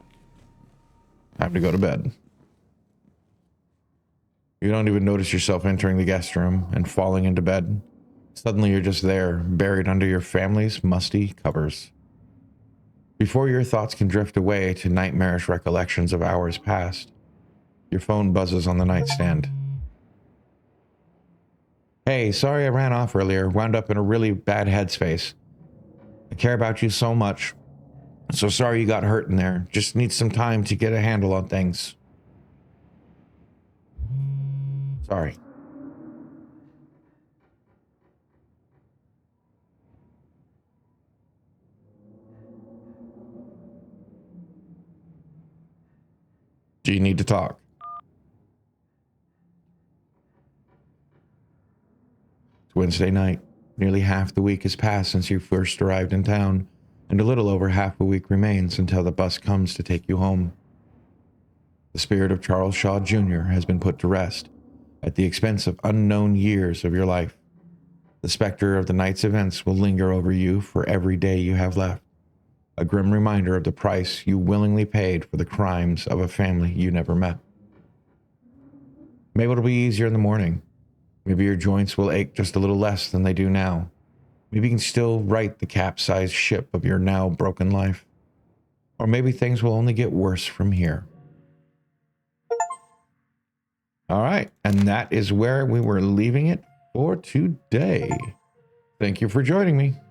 Time to go to bed. You don't even notice yourself entering the guest room and falling into bed. Suddenly you're just there, buried under your family's musty covers. Before your thoughts can drift away to nightmarish recollections of hours past, your phone buzzes on the nightstand. Hey, sorry I ran off earlier. Wound up in a really bad headspace. I care about you so much. So sorry you got hurt in there. Just need some time to get a handle on things. Sorry. Do you need to talk? It's Wednesday night. Nearly half the week has passed since you first arrived in town, and a little over half a week remains until the bus comes to take you home. The spirit of Charles Shaw Jr. has been put to rest at the expense of unknown years of your life. The specter of the night's events will linger over you for every day you have left, a grim reminder of the price you willingly paid for the crimes of a family you never met. Maybe it'll be easier in the morning. Maybe your joints will ache just a little less than they do now. Maybe you can still right the capsized ship of your now broken life. Or maybe things will only get worse from here. All right, and that is where we were leaving it for today. Thank you for joining me.